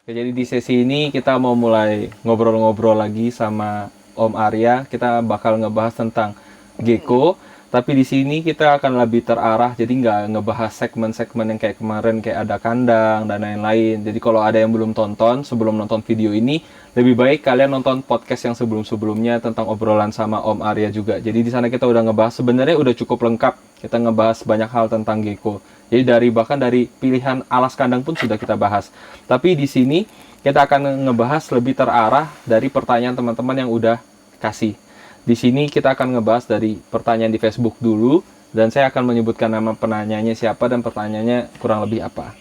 Oke, jadi di sesi ini kita mau mulai ngobrol-ngobrol lagi sama Om Arya. Kita bakal ngebahas tentang gecko, tapi di sini kita akan lebih terarah. Jadi nggak ngebahas segmen-segmen yang kayak kemarin, kayak ada kandang dan lain-lain. Jadi kalau ada yang belum tonton, sebelum nonton video ini, lebih baik kalian nonton podcast yang sebelum-sebelumnya tentang obrolan sama Om Arya juga. Jadi di sana kita udah ngebahas, sebenarnya udah cukup lengkap. Kita ngebahas banyak hal tentang gecko. Jadi bahkan dari pilihan alas kandang pun sudah kita bahas. Tapi di sini kita akan ngebahas lebih terarah dari pertanyaan teman-teman yang udah kasih. Di sini kita akan ngebahas dari pertanyaan di Facebook dulu, dan saya akan menyebutkan nama penanyanya siapa dan pertanyaannya kurang lebih apa.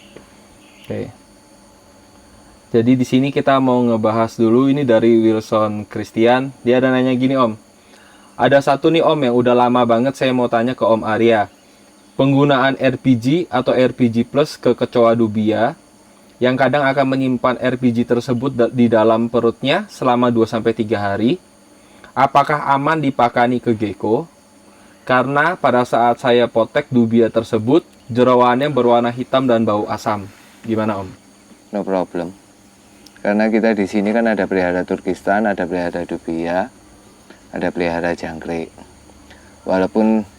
Oke. Jadi di sini kita mau ngebahas dulu, ini dari Wilson Christian. Dia ada nanya gini, Om. Ada satu nih Om yang udah lama banget saya mau tanya ke Om Arya. Penggunaan RPG atau RPG Plus ke kecoa dubia yang kadang akan menyimpan RPG tersebut di dalam perutnya selama 2-3 hari. Apakah aman dipakani ke gecko? Karena pada saat saya potek dubia tersebut, jerawannya berwarna hitam dan bau asam. Gimana Om? No problem. Karena kita di sini kan ada pelihara Turkistan, ada pelihara dubia, ada pelihara jangkrik. Walaupun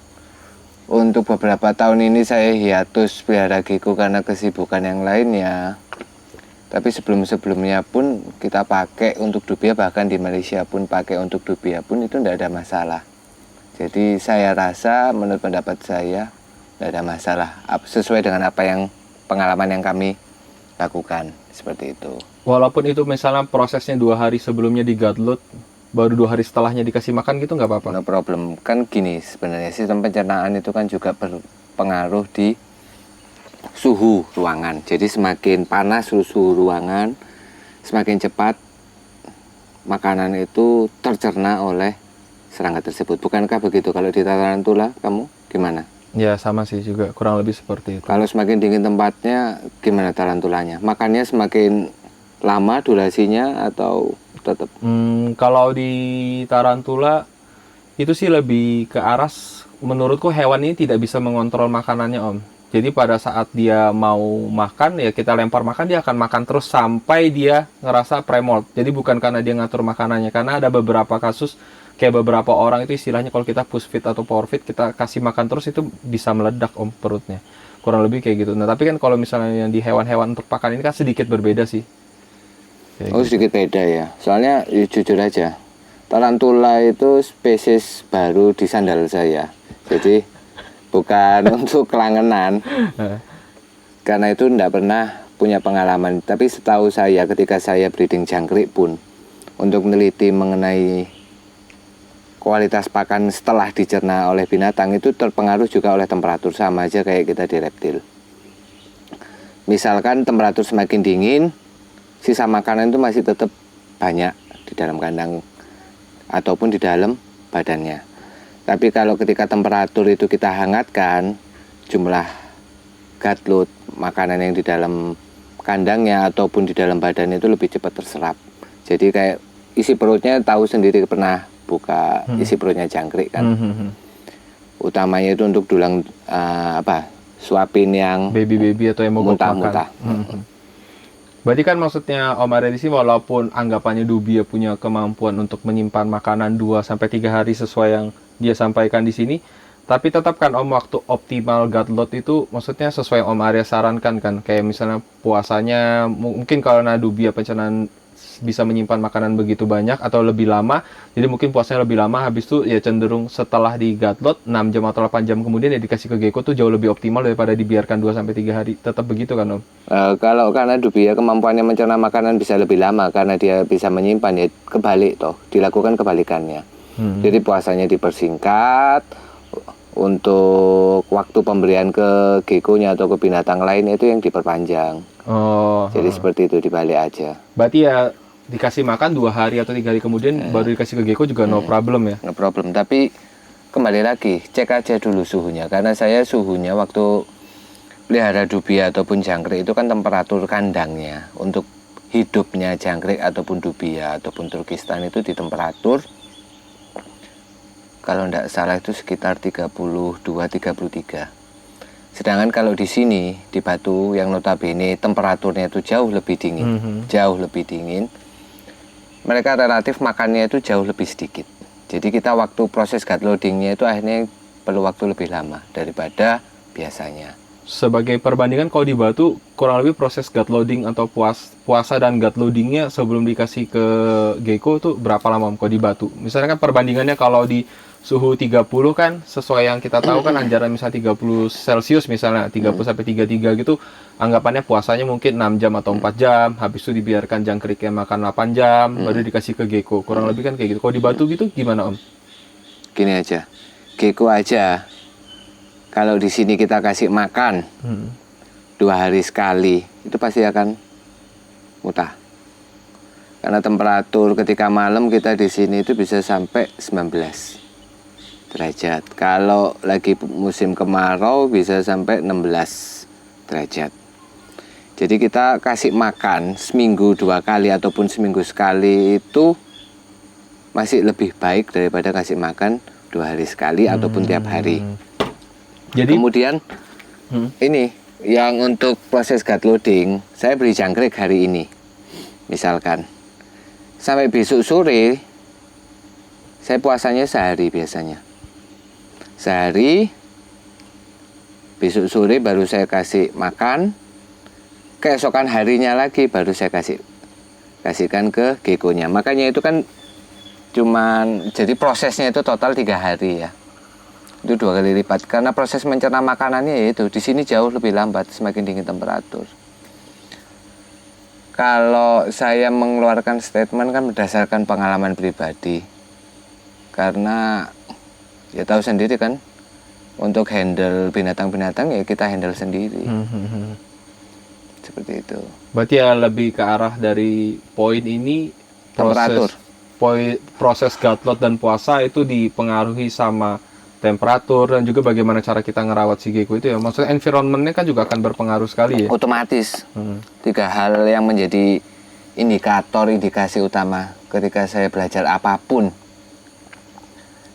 untuk beberapa tahun ini saya hiatus pelihara gecko karena kesibukan yang lainnya. Tapi sebelum-sebelumnya pun kita pakai untuk dubia, bahkan di Malaysia pun pakai untuk dubia pun itu tidak ada masalah. Jadi saya rasa menurut pendapat saya tidak ada masalah. Sesuai dengan apa yang pengalaman yang kami lakukan seperti itu. Walaupun itu misalnya prosesnya 2 hari sebelumnya di godload, baru 2 hari setelahnya dikasih makan gitu nggak apa-apa? No problem. Kan gini, sebenarnya sistem pencernaan itu kan juga berpengaruh di suhu ruangan. Jadi semakin panas suhu ruangan, semakin cepat makanan itu tercerna oleh serangga tersebut. Bukankah begitu? Kalau di tarantula kamu gimana? Ya sama sih juga, kurang lebih seperti itu. Kalau semakin dingin tempatnya, gimana tarantulanya? Makannya semakin lama durasinya atau tetap? Kalau di tarantula itu sih lebih ke arah, menurutku hewan ini tidak bisa mengontrol makanannya Om. Jadi pada saat dia mau makan, ya kita lempar makan, dia akan makan terus sampai dia ngerasa premolt. Jadi bukan karena dia ngatur makanannya, karena ada beberapa kasus kayak beberapa orang itu istilahnya kalau kita push feed atau power feed, kita kasih makan terus itu bisa meledak Om perutnya. Kurang lebih kayak gitu. Nah tapi kan kalau misalnya yang di hewan-hewan untuk pakan ini kan sedikit berbeda sih. Oh sedikit beda ya. Soalnya ya, jujur aja, tarantula itu spesies baru di sandal saya. Jadi bukan untuk kelangenan. Karena itu tidak pernah punya pengalaman. Tapi setahu saya ketika saya breeding jangkrik pun, untuk meneliti mengenai kualitas pakan setelah dicerna oleh binatang itu terpengaruh juga oleh temperatur, sama aja kayak kita di reptil. Misalkan temperatur semakin dingin, sisa makanan itu masih tetap banyak di dalam kandang ataupun di dalam badannya. Tapi kalau ketika temperatur itu kita hangatkan, jumlah gut load makanan yang di dalam kandangnya ataupun di dalam badannya itu lebih cepat terserap. Jadi kayak isi perutnya, tahu sendiri pernah buka isi perutnya jangkrik kan. Utamanya itu untuk dulang suapin yang baby atau yang mau muntah-muntah. Berarti kan maksudnya Om Arya di sini, walaupun anggapannya dubia punya kemampuan untuk menyimpan makanan 2-3 hari sesuai yang dia sampaikan di sini, tapi tetap kan Om, waktu optimal gut load itu maksudnya sesuai yang Om Arya sarankan kan, kayak misalnya puasanya mungkin kalau dubia pencernaan bisa menyimpan makanan begitu banyak atau lebih lama, jadi mungkin puasanya lebih lama, habis itu ya cenderung setelah di gut load 6 jam atau 8 jam kemudian ya dikasih ke gecko tuh jauh lebih optimal daripada dibiarkan 2-3 hari. Tetap begitu kan Om? Kalau karena dubia kemampuannya mencerna makanan bisa lebih lama karena dia bisa menyimpan, ya kebalik toh, dilakukan kebalikannya. Jadi puasanya dipersingkat, untuk waktu pemberian ke gecko-nya atau ke binatang lain itu yang diperpanjang. Jadi seperti itu, dibalik aja. Berarti ya dikasih makan 2 hari atau 3 hari kemudian baru dikasih ke gecko juga no problem ya? No problem, tapi kembali lagi cek aja dulu suhunya. Karena saya suhunya waktu pelihara dubia ataupun jangkrik itu kan temperatur kandangnya untuk hidupnya jangkrik ataupun dubia ataupun Turkistan itu di temperatur, kalau tidak salah itu sekitar 32-33. Sedangkan kalau di sini, di Batu yang notabene temperaturnya itu jauh lebih dingin, jauh lebih dingin, mereka relatif makannya itu jauh lebih sedikit. Jadi kita waktu proses gut loadingnya itu akhirnya perlu waktu lebih lama daripada biasanya. Sebagai perbandingan, kalau di Batu kurang lebih proses gut loading atau puasa dan gut loadingnya sebelum dikasih ke Gecko itu berapa lama kalau di Batu? Misalnya kan perbandingannya kalau di suhu 30 kan sesuai yang kita tahu kan anjuran misalnya 30 Celcius misalnya 30 sampai 33 gitu, anggapannya puasanya mungkin 6 jam atau 4 jam, habis itu dibiarkan jangkriknya makan 8 jam, baru dikasih ke Gecko. Kurang lebih kan kayak gitu. Kalau di Batu gitu gimana Om? Gini aja, Gecko aja. Kalau di sini kita kasih makan 2 hari sekali, itu pasti akan mutah. Karena temperatur ketika malam kita di sini itu bisa sampai 19 derajat. Kalau lagi musim kemarau bisa sampai 16 derajat. Jadi kita kasih makan seminggu 2 kali ataupun seminggu sekali itu masih lebih baik daripada kasih makan 2 hari sekali ataupun tiap hari. Jadi Kemudian ini yang untuk proses gut loading, saya beri jangkrik hari ini, misalkan sampai besok sore saya puasanya sehari biasanya, sehari, besok sore baru saya kasih makan, keesokan harinya lagi baru saya kasihkan ke Gecko-nya. Makanya itu kan cuman jadi prosesnya itu total 3 hari ya. Itu 2 kali lipat karena proses mencerna makanannya yaitu di sini jauh lebih lambat semakin dingin temperatur. Kalau saya mengeluarkan statement kan berdasarkan pengalaman pribadi, karena ya tahu sendiri kan, untuk handle binatang-binatang ya kita handle sendiri. Seperti itu. berarti ya lebih ke arah dari poin ini Temperatur. proses gut load dan puasa itu dipengaruhi sama temperatur dan juga bagaimana cara kita ngerawat si Gecko itu ya. Maksudnya environmentnya kan juga akan berpengaruh sekali ya. Otomatis 3 hal yang menjadi indikasi utama ketika saya belajar apapun.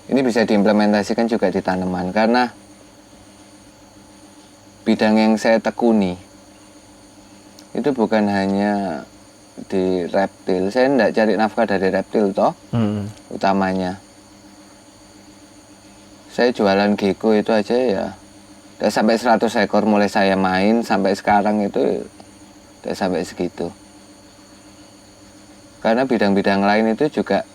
Ini bisa diimplementasikan juga di tanaman karena bidang yang saya tekuni itu bukan hanya di reptil. Saya tidak cari nafkah dari reptil toh, utamanya. Saya jualan Gecko itu aja ya udah sampai 100 ekor mulai saya main sampai sekarang itu udah sampai segitu. Karena bidang-bidang lain itu juga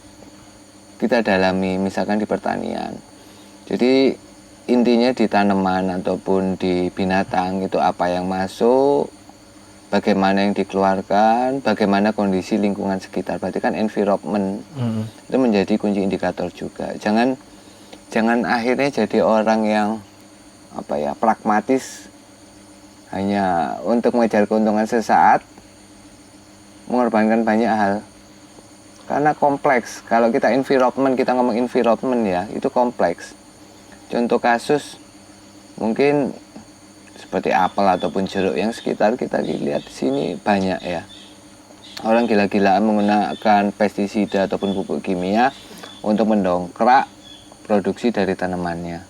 kita dalami, misalkan di pertanian. Jadi intinya di tanaman ataupun di binatang itu apa yang masuk, bagaimana yang dikeluarkan, bagaimana kondisi lingkungan sekitar. Berarti kan environment itu menjadi kunci indikator juga. Jangan akhirnya jadi orang yang pragmatis hanya untuk mengejar keuntungan sesaat, mengorbankan banyak hal. Karena kompleks. Kalau kita ngomong environment ya, itu kompleks. Contoh kasus mungkin seperti apel ataupun jeruk yang sekitar kita lihat di sini banyak ya. Orang gila-gilaan menggunakan pestisida ataupun pupuk kimia untuk mendongkrak produksi dari tanamannya.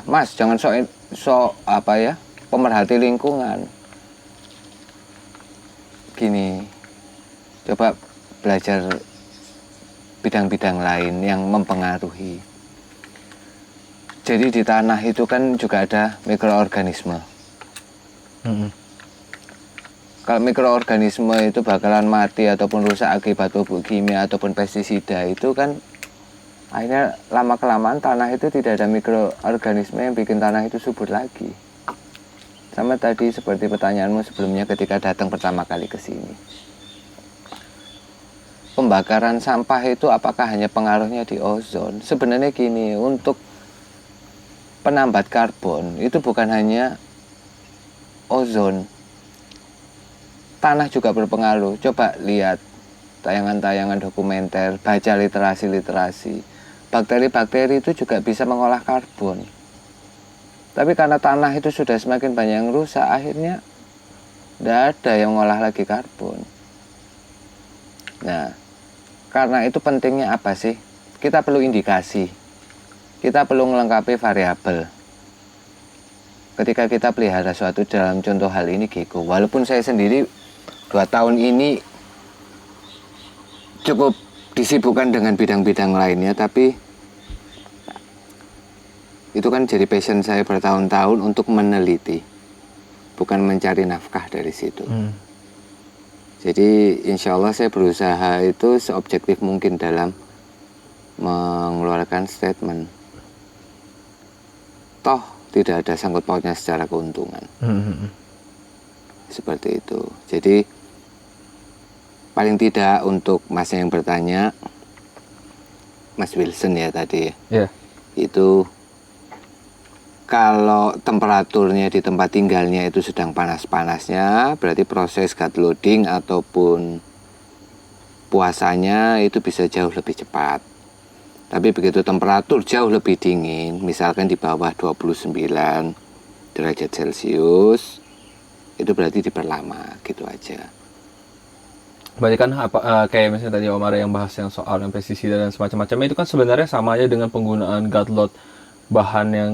Mas, jangan pemerhati lingkungan. Gini, coba belajar bidang-bidang lain yang mempengaruhi. Jadi di tanah itu kan juga ada mikroorganisme. Kalau mikroorganisme itu bakalan mati ataupun rusak akibat pupuk kimia ataupun pestisida itu kan akhirnya lama-kelamaan tanah itu tidak ada mikroorganisme yang bikin tanah itu subur lagi. Sama tadi seperti pertanyaanmu sebelumnya ketika datang pertama kali ke sini. Pembakaran sampah itu apakah hanya pengaruhnya di ozon? Sebenarnya gini, untuk penambat karbon itu bukan hanya ozon. Tanah juga berpengaruh. Coba lihat tayangan-tayangan dokumenter, baca literasi. Bakteri-bakteri itu juga bisa mengolah karbon. Tapi karena tanah itu sudah semakin banyak yang rusak, akhirnya tidak ada yang mengolah lagi karbon. Nah, karena itu pentingnya apa sih? Kita perlu indikasi. Kita perlu melengkapi variabel. ketika kita pelihara suatu, dalam contoh hal ini gecko, walaupun saya sendiri 2 tahun ini cukup disibukkan dengan bidang-bidang lainnya, tapi itu kan jadi passion saya bertahun-tahun untuk meneliti, bukan mencari nafkah dari situ. Jadi insya Allah saya berusaha itu seobjektif mungkin dalam mengeluarkan statement. Toh tidak ada sangkut pautnya secara keuntungan. Seperti itu. Jadi paling tidak untuk Mas yang bertanya, Mas Wilson ya tadi, itu kalau temperaturnya di tempat tinggalnya itu sedang panas-panasnya, berarti proses gut loading ataupun puasanya itu bisa jauh lebih cepat. Tapi begitu temperatur jauh lebih dingin, misalkan di bawah 29 derajat Celcius, itu berarti diperlama, gitu aja. Berarti kan kayak misalnya tadi Om Arya yang bahas yang soal yang pestisida dan semacam-macamnya, itu kan sebenarnya sama aja dengan penggunaan gut load, bahan yang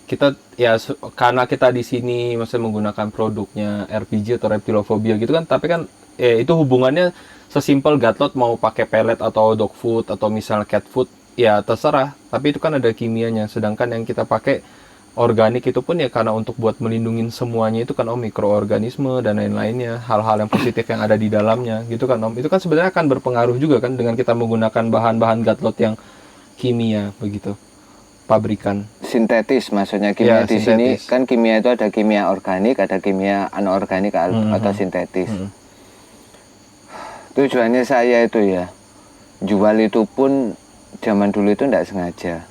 kita ya karena kita di sini maksudnya menggunakan produknya RPG atau Reptilophobia gitu kan, tapi kan itu hubungannya sesimpel gut load mau pakai pellet atau dog food atau misalnya cat food ya terserah, tapi itu kan ada kimianya. Sedangkan yang kita pakai organik itu pun ya karena untuk buat melindungi semuanya itu kan Om, mikroorganisme dan lain-lainnya, hal-hal yang positif yang ada di dalamnya gitu kan Om. Itu kan sebenarnya akan berpengaruh juga kan dengan kita menggunakan bahan-bahan gut load yang kimia begitu, pabrikan. Sintetis maksudnya kimia di sini kan, kimia itu ada kimia organik, ada kimia anorganik atau sintetis. Tujuannya saya itu ya, jual itu pun zaman dulu itu tidak sengaja.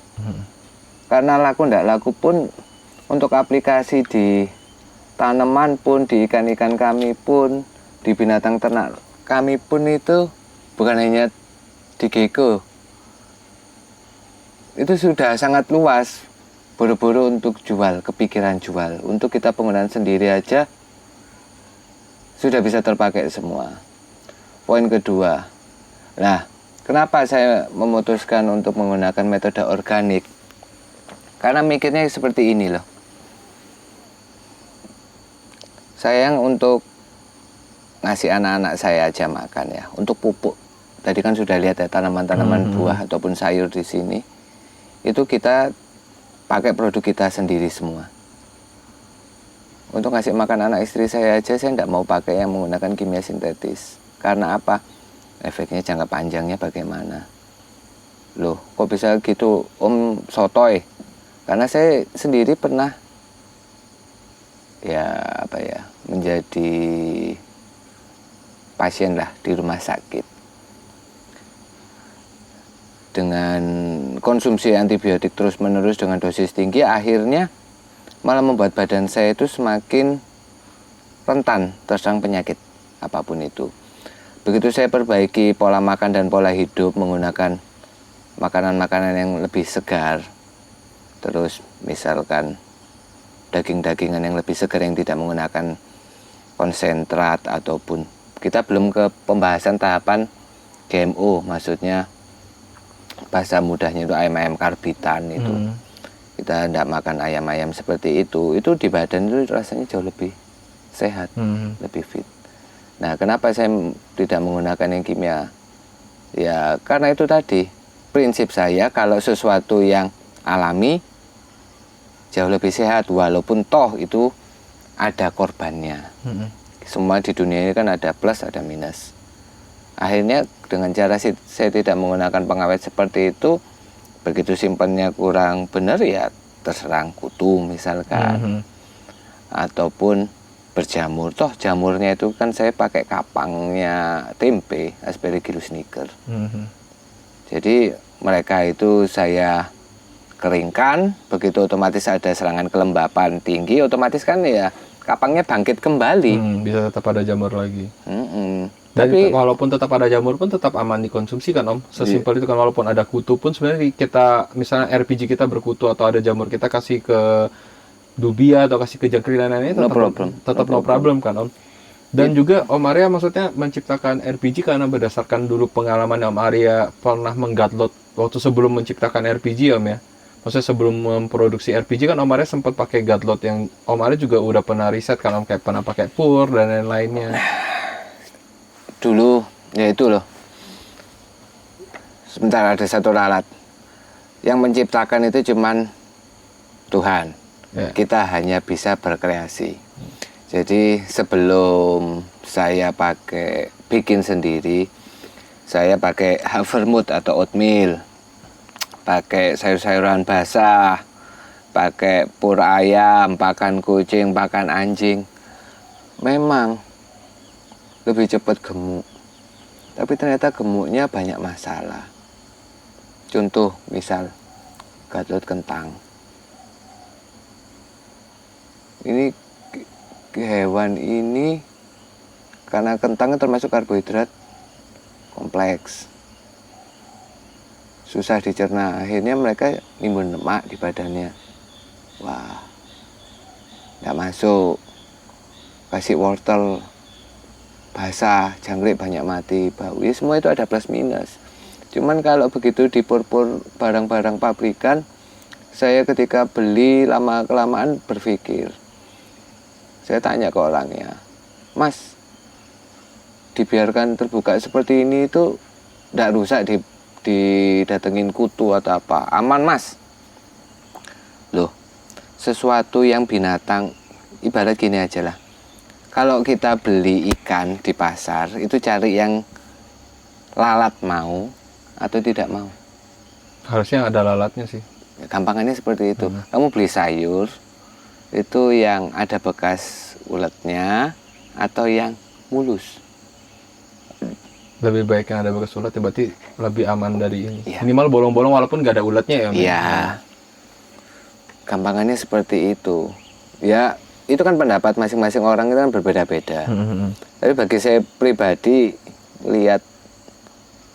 Karena laku tidak laku pun, untuk aplikasi di tanaman pun, di ikan-ikan kami pun, di binatang ternak kami pun itu bukan hanya di gecko. Itu sudah sangat luas. Buru-buru untuk jual, kepikiran jual. Untuk kita penggunaan sendiri aja sudah bisa terpakai semua. Poin kedua, nah kenapa saya memutuskan untuk menggunakan metode organik? Karena mikirnya seperti ini loh. Sayang untuk ngasih anak-anak saya aja makan ya, untuk pupuk. Tadi kan sudah lihat ya tanaman-tanaman buah ataupun sayur di sini. Itu kita pakai produk kita sendiri semua. Untuk ngasih makan anak istri saya aja, saya tidak mau pakai yang menggunakan kimia sintetis. Karena apa? Efeknya jangka panjangnya bagaimana? Loh, kok bisa gitu Om sotoy? Karena saya sendiri pernah menjadi pasien lah di rumah sakit. Dengan konsumsi antibiotik terus-menerus dengan dosis tinggi, akhirnya malah membuat badan saya itu semakin rentan terserang penyakit apapun itu. Begitu saya perbaiki pola makan dan pola hidup menggunakan makanan-makanan yang lebih segar, terus misalkan daging-dagingan yang lebih segar yang tidak menggunakan konsentrat, ataupun kita belum ke pembahasan tahapan GMO, maksudnya bahasa mudahnya itu ayam-ayam karbitan itu. Kita tidak makan ayam-ayam seperti itu di badan itu rasanya jauh lebih sehat, lebih fit. Nah, kenapa saya tidak menggunakan yang kimia? Ya, karena itu tadi, prinsip saya kalau sesuatu yang alami jauh lebih sehat, walaupun toh itu ada korbannya. Semua di dunia ini kan ada plus, ada minus. Akhirnya dengan cara saya tidak menggunakan pengawet seperti itu, begitu simpannya kurang benar ya terserang kutu misalkan, ataupun berjamur. Toh jamurnya itu kan saya pakai kapangnya tempe, Aspergillus niger. Jadi mereka itu saya keringkan, begitu otomatis ada serangan kelembapan tinggi, otomatis kan ya kapangnya bangkit kembali. Bisa tetap ada jamur lagi. Dan tapi walaupun tetap ada jamur pun tetap aman dikonsumsi kan Om. Sesimpel itu kan, walaupun ada kutu pun sebenarnya kita misalnya RPG kita berkutu atau ada jamur, kita kasih ke dubia atau kasih ke jangkrik dan lain-lain tetap no problem kan Om. Dan juga Om Arya maksudnya menciptakan RPG karena berdasarkan dulu pengalaman Om Arya pernah menggatlot waktu sebelum menciptakan RPG Om ya. Maksudnya sebelum memproduksi RPG kan Om Arya sempat pakai Godlord yang Om Arya juga udah pernah riset kan Om, kayak pernah pakai Pur dan lain-lainnya. Dulu ya itu loh. Sebentar, ada satu lalat. Yang menciptakan itu cuman Tuhan. Ya. Kita hanya bisa berkreasi. Jadi sebelum saya bikin sendiri, saya pakai havermut atau oatmeal, pakai sayur-sayuran basah, pakai pur ayam, pakan kucing, pakan anjing. Memang lebih cepat gemuk. Tapi ternyata gemuknya banyak masalah. Contoh misal Godlord kentang. Ini hewan ini karena kentangnya termasuk karbohidrat kompleks, susah dicerna, akhirnya mereka nimbun lemak di badannya. Wah, nggak masuk. Kasih wortel basah, jangkrik banyak mati, bau, ya semua itu ada plus minus. Cuman kalau begitu dipur-pur barang-barang pabrikan, saya ketika beli lama-kelamaan berpikir, saya tanya ke orangnya, Mas, dibiarkan terbuka seperti ini itu tidak rusak didatengin kutu atau apa, aman Mas? Loh, sesuatu yang binatang, ibarat gini aja lah, kalau kita beli ikan di pasar itu cari yang lalat mau atau tidak mau. Harusnya ada lalatnya sih. Gampangannya seperti itu. Kamu beli sayur itu yang ada bekas uletnya atau yang mulus. Lebih baik yang ada bekas ulat, berarti lebih aman dari ini. Iya. Minimal bolong-bolong walaupun nggak ada ulatnya ya Om. Iya. Gampangannya seperti itu. Ya, itu kan pendapat masing-masing orang itu kan berbeda-beda. Tapi bagi saya pribadi, lihat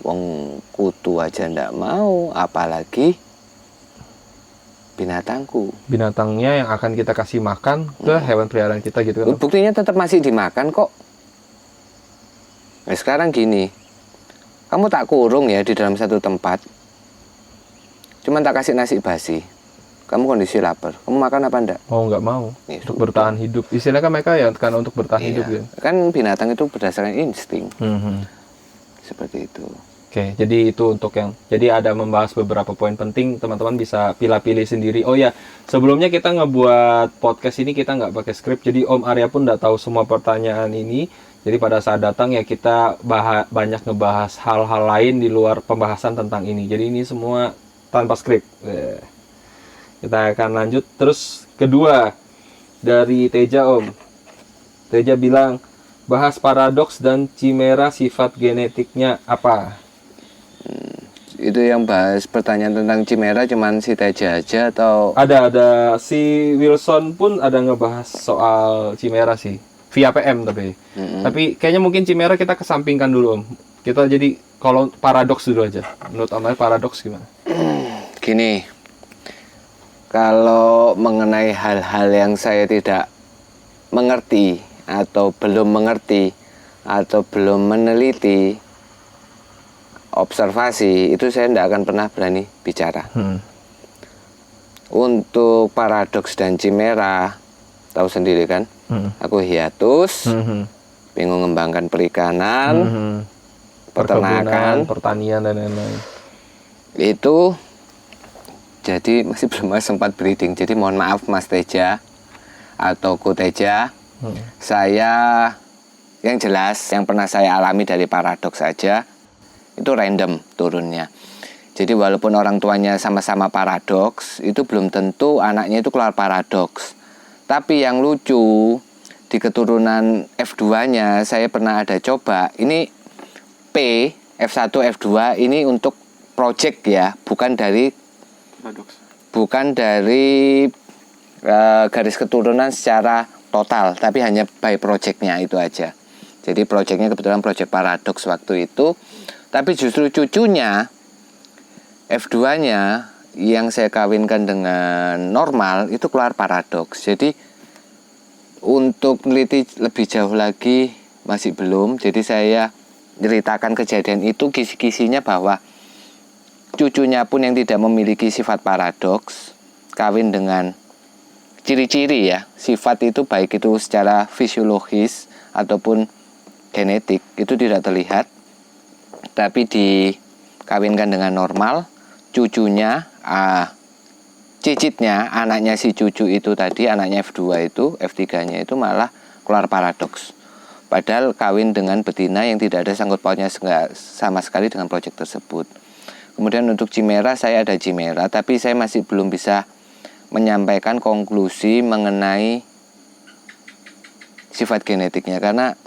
wong kutu aja ndak mau, apalagi binatangku. Binatangnya yang akan kita kasih makan ke hewan peliharaan kita gitu kan. Buktinya tetap masih dimakan kok. Nah, sekarang gini, kamu tak kurung ya di dalam satu tempat, cuman tak kasih nasi basi, kamu kondisi lapar, kamu makan apa enggak? Mau nggak mau, Ya, untuk bertahan hidup. Istilahnya kan mereka ya karena untuk bertahan hidup iya. gitu. Kan binatang itu berdasarkan insting, seperti itu. Oke, jadi itu untuk yang, jadi ada membahas beberapa poin penting, teman-teman bisa pilih-pilih sendiri. Oh ya, sebelumnya kita ngebuat podcast ini kita nggak pakai skrip, jadi Om Arya pun nggak tahu semua pertanyaan ini. Jadi pada saat datang ya kita banyak ngebahas hal-hal lain di luar pembahasan tentang ini. Jadi ini semua tanpa skrip. Kita akan lanjut. Terus kedua dari Teja Om. Teja bilang, bahas paradoks dan chimera, sifat genetiknya apa? Itu yang bahas pertanyaan tentang chimera cuman si Teja aja atau Ada si Wilson pun ada ngebahas soal chimera sih via PM tapi kayaknya mungkin chimera kita kesampingkan dulu Om. Kita jadi kalau paradoks dulu aja. Menurut Om Arya paradoks gimana? gini, kalau mengenai hal-hal yang saya tidak mengerti atau belum mengerti atau belum meneliti, observasi, itu saya tidak akan pernah berani bicara. Untuk paradoks dan chimera, tahu sendiri kan, aku hiatus, bingung mengembangkan perikanan, peternakan, pertanian dan lain-lain. itu jadi masih belum sempat breeding. Jadi mohon maaf Mas Teja atau Ko Teja, saya yang jelas yang pernah saya alami dari paradoks saja, itu random turunnya. Jadi walaupun orang tuanya sama-sama paradoks, itu belum tentu anaknya itu keluar paradoks. Tapi yang lucu, di keturunan F2-nya saya pernah ada coba, ini P, F1, F2 ini untuk project ya, bukan dari garis keturunan secara total, tapi hanya by projectnya itu aja. Jadi projectnya kebetulan project paradoks waktu itu. Tapi justru cucunya F2-nya yang saya kawinkan dengan normal itu keluar paradoks. Jadi untuk meneliti lebih jauh lagi masih belum. Jadi saya ceritakan kejadian itu kisi-kisinya bahwa cucunya pun yang tidak memiliki sifat paradoks, kawin dengan ciri-ciri ya, sifat itu baik itu secara fisiologis ataupun genetik itu tidak terlihat, tapi dikawinkan dengan normal, cucunya, cicitnya, anaknya si cucu itu tadi, anaknya F2 itu, F3-nya itu malah keluar paradoks. Padahal kawin dengan betina yang tidak ada sangkut pautnya sama sekali dengan proyek tersebut. Kemudian untuk Chimera, saya ada Chimera, tapi saya masih belum bisa menyampaikan konklusi mengenai sifat genetiknya, karena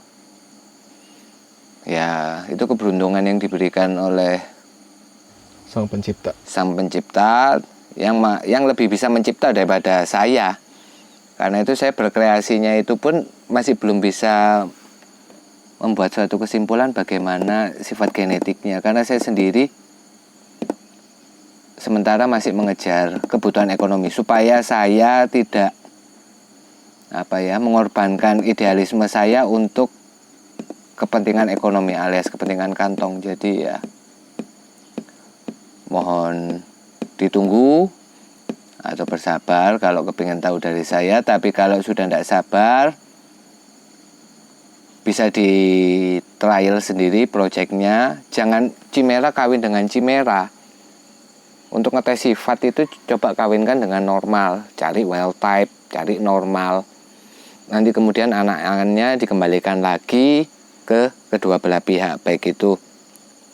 ya itu keberuntungan yang diberikan oleh Sang Pencipta. Sang Pencipta yang lebih bisa mencipta daripada saya. Karena itu saya berkreasinya itu pun masih belum bisa membuat suatu kesimpulan bagaimana sifat genetiknya, karena saya sendiri sementara masih mengejar kebutuhan ekonomi supaya saya tidak mengorbankan idealisme saya untuk kepentingan ekonomi alias kepentingan kantong. Jadi ya mohon ditunggu atau bersabar kalau kepingin tahu dari saya. Tapi kalau sudah tidak sabar, bisa di trial sendiri proyeknya. Jangan Chimera kawin dengan Chimera. Untuk ngetes sifat itu coba kawinkan dengan normal, cari wild type, cari normal. Nanti kemudian anak-anaknya dikembalikan lagi ke kedua belah pihak, baik itu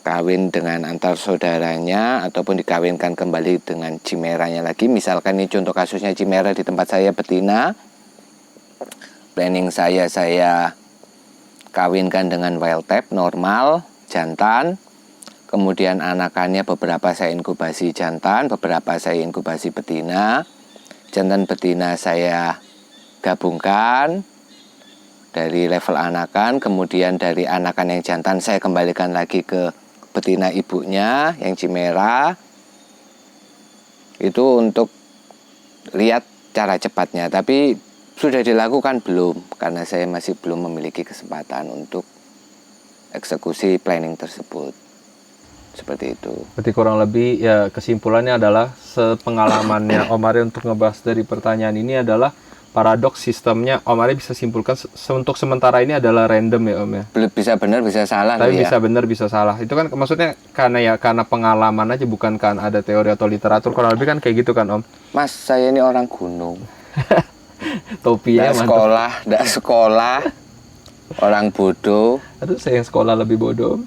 kawin dengan antar saudaranya ataupun dikawinkan kembali dengan Chimeranya lagi. Misalkan ini contoh kasusnya Chimera di tempat saya betina. Planning saya kawinkan dengan wild type normal jantan. Kemudian anakannya beberapa saya inkubasi jantan, beberapa saya inkubasi betina. Jantan betina saya gabungkan dari level anakan. Kemudian dari anakan yang jantan saya kembalikan lagi ke betina ibunya yang Chimera. Itu untuk lihat cara cepatnya. Tapi sudah dilakukan belum? Karena saya masih belum memiliki kesempatan untuk eksekusi planning tersebut. Seperti itu. Berarti kurang lebih ya kesimpulannya adalah sepengalamannya Om Arya untuk ngebahas dari pertanyaan ini adalah paradoks sistemnya Om Arya bisa simpulkan untuk sementara ini adalah random ya Om ya. Bisa benar bisa salah. Tapi ya? bisa benar bisa salah. Itu kan maksudnya karena pengalaman aja, bukan kan ada teori atau literatur. Kurang lebih kan kayak gitu kan Om. Mas, saya ini orang gunung. Topinya mantap. Nggak sekolah. Orang bodoh. Aduh, saya yang sekolah lebih bodoh.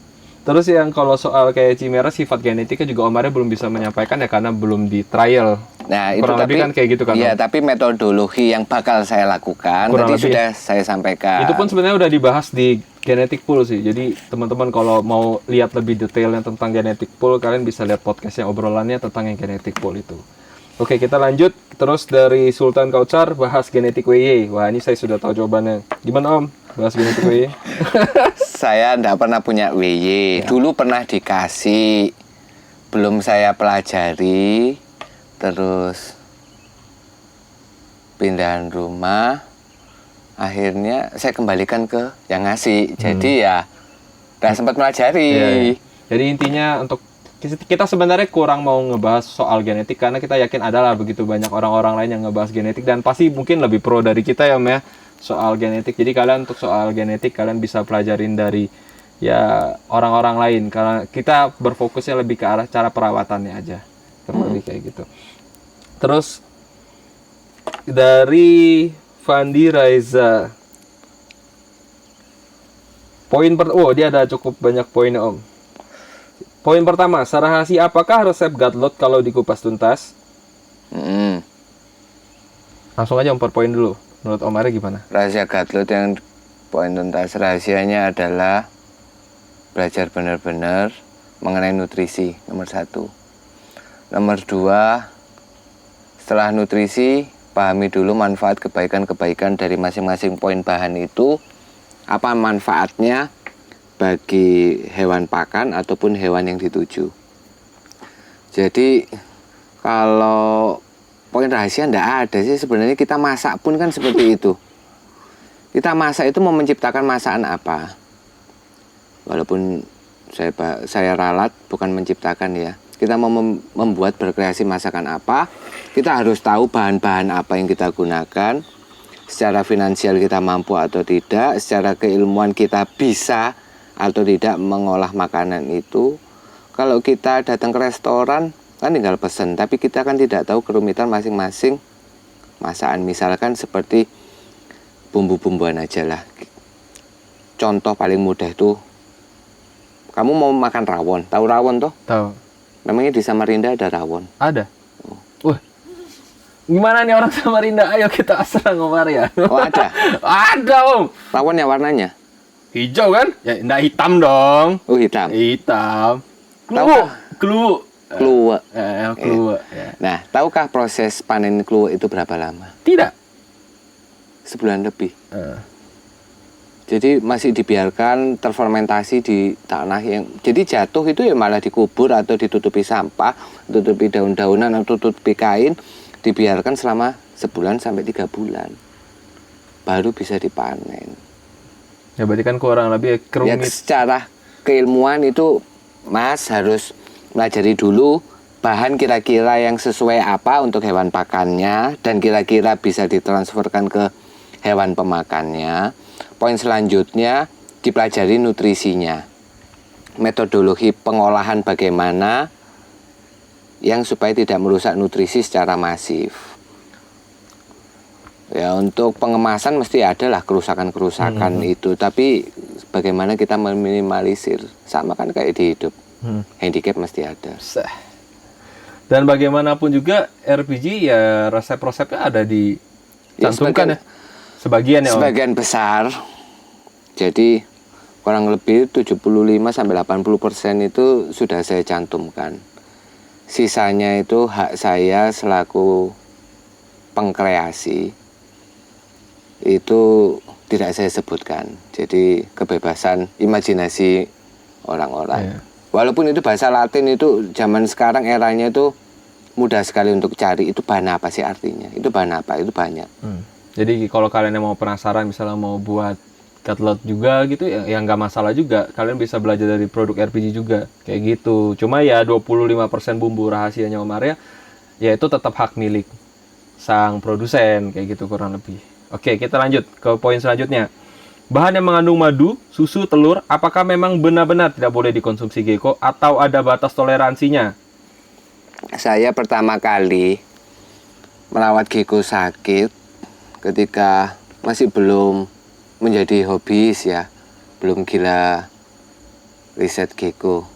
Terus yang kalau soal kayak Chimera, sifat genetiknya juga Om Arya belum bisa menyampaikan ya karena belum di trial. Nah, itu kurang tapi lebih kan kayak gitu kan. Iya, Om? tapi metodologi yang bakal saya lakukan Kurang tadi lebih, sudah saya sampaikan. itu pun sebenarnya udah dibahas di genetic pool sih. Jadi teman-teman kalau mau lihat lebih detailnya tentang genetic pool, kalian bisa lihat podcastnya obrolannya tentang yang genetic pool itu. Oke, kita lanjut. Terus dari Sultan Kautsar bahas genetik WY. Wah, ini saya sudah tahu jawabannya. Gimana Om? Bahas genetik WY? Saya enggak pernah punya WY. Ya. Dulu pernah dikasih, belum saya pelajari. Terus pindahan rumah, akhirnya saya kembalikan ke yang ngasih. Jadi ya enggak sempat pelajari. Ya. Jadi intinya untuk kita sebenarnya kurang mau ngebahas soal genetik karena kita yakin adalah begitu banyak orang-orang lain yang ngebahas genetik dan pasti mungkin lebih pro dari kita ya Om ya soal genetik. Jadi kalian untuk soal genetik kalian bisa pelajarin dari ya orang-orang lain karena kita berfokusnya lebih ke arah cara perawatannya aja. Lebih kayak gitu. Terus dari Fandi Raiza, dia ada cukup banyak poinnya Om. Poin pertama, sarahasi apakah resep Godlot kalau dikupas tuntas? Langsung aja Om per poin dulu. Menurut Om Arya gimana? Rahasia Godlot yang poin tuntas rahasianya adalah belajar benar-benar mengenai nutrisi, nomor 1. Nomor 2, setelah nutrisi, pahami dulu manfaat kebaikan-kebaikan dari masing-masing poin bahan itu. Apa manfaatnya bagi hewan pakan ataupun hewan yang dituju. Jadi kalau poin rahasia enggak ada sih sebenarnya. Kita masak pun kan seperti itu. Kita masak itu mau menciptakan masakan apa? Walaupun saya ralat bukan menciptakan ya. kita mau membuat berkreasi masakan apa, kita harus tahu bahan-bahan apa yang kita gunakan, secara finansial kita mampu atau tidak, secara keilmuan kita bisa atau tidak mengolah makanan itu. Kalau kita datang ke restoran kan tinggal pesen, tapi kita kan tidak tahu kerumitan masing-masing masakan. Misalkan seperti bumbu-bumbuan aja lah. Contoh paling mudah itu, kamu mau makan rawon, tahu rawon toh? Tahu. Namanya di Samarinda ada rawon. Ada. Wah. Gimana nih orang Samarinda? Ayo kita serang Om Arya. Oh ada? Ada Om. Rawon yang warnanya? Hijau kan? Ya enggak hitam dong. Oh hitam. Hitam. Tahukah? Kluwek. Kluwek. Kluwek. Ya. Nah, tahukah proses panen kluwek itu berapa lama? Tidak. Sebulan lebih. Jadi masih dibiarkan terfermentasi di tanah yang jadi jatuh itu ya malah dikubur atau ditutupi sampah, tutupi daun-daunan atau tutupi kain, dibiarkan selama sebulan sampai 3 bulan. Baru bisa dipanen. Ya berarti kan kurang lebih Ya kerumit. secara keilmuan itu Mas harus pelajari dulu bahan kira-kira yang sesuai apa untuk hewan pakannya dan kira-kira bisa ditransferkan ke hewan pemakannya. Poin selanjutnya dipelajari nutrisinya, metodologi pengolahan bagaimana yang supaya tidak merusak nutrisi secara masif. Ya untuk pengemasan mesti ada lah kerusakan-kerusakan itu, tapi bagaimana kita meminimalisir, sama kan kayak di hidup, handicap mesti ada. Dan bagaimanapun juga RPG ya resep-resepnya ada di cantumkan ya. Sebagian ya Om? Sebagian besar. Jadi kurang lebih 75-80% itu sudah saya cantumkan. Sisanya itu hak saya selaku pengkreasi. Itu tidak saya sebutkan. Jadi kebebasan imajinasi orang-orang. Yeah. Walaupun itu bahasa Latin itu zaman sekarang eranya itu mudah sekali untuk cari. Itu bahan apa sih artinya? Itu bahan apa? Itu banyak. Jadi kalau kalian yang mau penasaran misalnya mau buat cutlet juga gitu ya nggak masalah juga. Kalian bisa belajar dari produk RPG juga kayak gitu. Cuma ya 25% bumbu rahasianya Om Arya ya itu tetap hak milik sang produsen kayak gitu kurang lebih. Oke, kita lanjut ke poin selanjutnya. Bahan yang mengandung madu, susu, telur, apakah memang benar-benar tidak boleh dikonsumsi gecko atau ada batas toleransinya? Saya pertama kali merawat gecko sakit ketika masih belum menjadi hobis ya, belum gila riset gecko.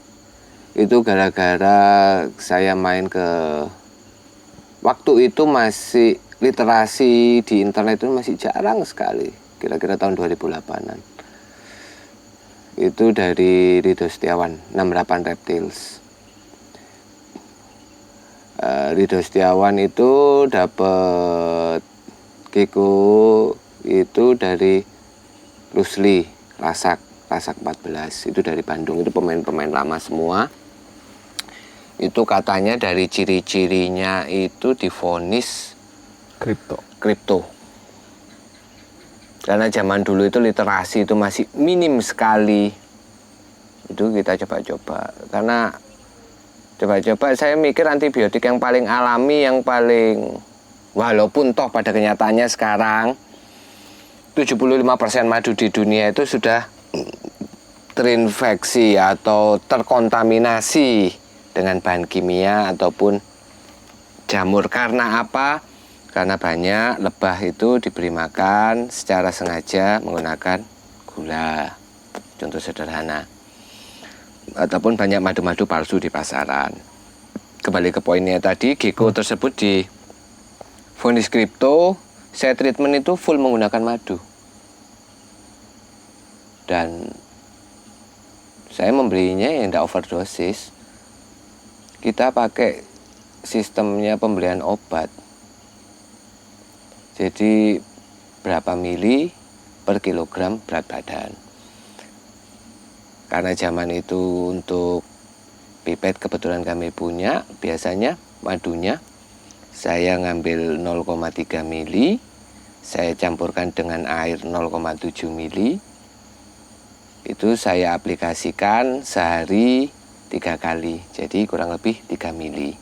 Itu gara-gara saya main ke, waktu itu masih literasi di internet itu masih jarang sekali, kira-kira tahun 2008-an. Itu dari Ridho Setiawan, 68 Reptiles. Ridho Setiawan itu dapat gecko itu dari Rusli, Lasak 14, itu dari Bandung, itu pemain-pemain lama semua. Itu katanya dari ciri-cirinya itu divonis kripto. Karena zaman dulu itu literasi itu masih minim sekali. Itu kita coba-coba. Karena coba-coba saya mikir antibiotik yang paling alami, yang paling, walaupun toh pada kenyataannya sekarang 75% madu di dunia itu sudah terinfeksi atau terkontaminasi dengan bahan kimia ataupun jamur. Karena apa? Karena banyak lebah itu diberi makan secara sengaja menggunakan gula. Contoh sederhana. Ataupun banyak madu-madu palsu di pasaran. Kembali ke poinnya tadi, gecko tersebut di vonis kripto, saya treatment itu full menggunakan madu. Dan saya membelinya yang tidak overdosis. Kita pakai sistemnya pembelian obat. Jadi berapa mili per kilogram berat badan. Karena zaman itu untuk pipet kebetulan kami punya, biasanya madunya saya ngambil 0,3 mili, saya campurkan dengan air 0,7 mili. Itu saya aplikasikan sehari 3 kali, jadi kurang lebih 3 mili.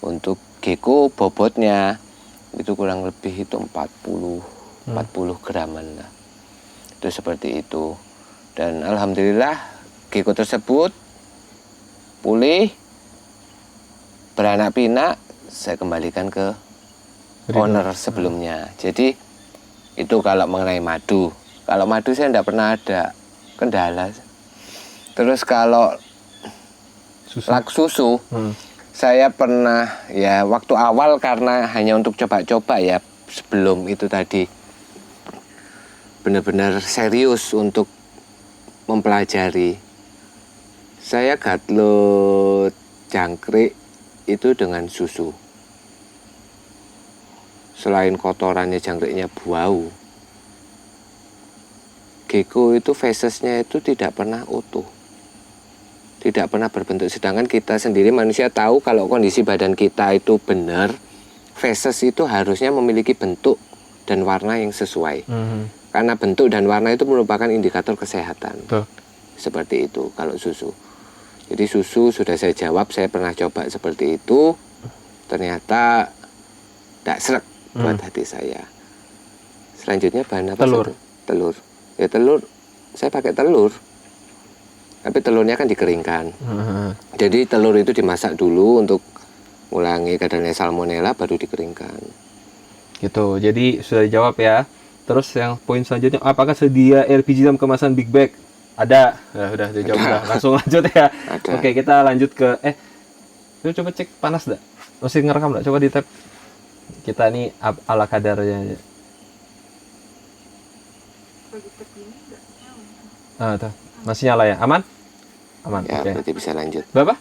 Untuk gecko bobotnya itu kurang lebih itu 40 graman lah. Itu seperti itu. Dan alhamdulillah gecko tersebut pulih, beranak pinak, saya kembalikan ke owner sebelumnya. Jadi itu kalau mengenai madu. Kalau madu saya tidak pernah ada kendala. Terus kalau lak susu, saya pernah ya waktu awal karena hanya untuk coba-coba ya, sebelum itu tadi benar-benar serius untuk mempelajari. Saya gadlut jangkrik itu dengan susu. Selain kotorannya jangkriknya bau, gecko itu fesesnya itu tidak pernah utuh, tidak pernah berbentuk. Sedangkan kita sendiri manusia tahu kalau kondisi badan kita itu benar, feses itu harusnya memiliki bentuk dan warna yang sesuai. Karena bentuk dan warna itu merupakan indikator kesehatan. Tuh. Seperti itu kalau susu. Jadi susu sudah saya jawab, saya pernah coba seperti itu, ternyata tidak srek buat hati saya. Selanjutnya bahan apa? Telur. Telur. Ya telur, saya pakai telur. Tapi telurnya kan dikeringkan. Jadi telur itu dimasak dulu untuk mengurangi kadarnya salmonella, baru dikeringkan. Gitu. Jadi sudah dijawab ya. Terus yang poin selanjutnya, apakah sedia LPG dalam kemasan big bag? Ada. Nah, udah dijawab. Udah. Langsung lanjut ya. Ada. Oke, kita lanjut ke lu coba cek panas dah. Masih ngerekam enggak? Coba di tap. Kita nih ala kadarnya. Tuh. Masih nyala ya? Aman? Aman. Ya, Oke. berarti bisa lanjut. Berapa?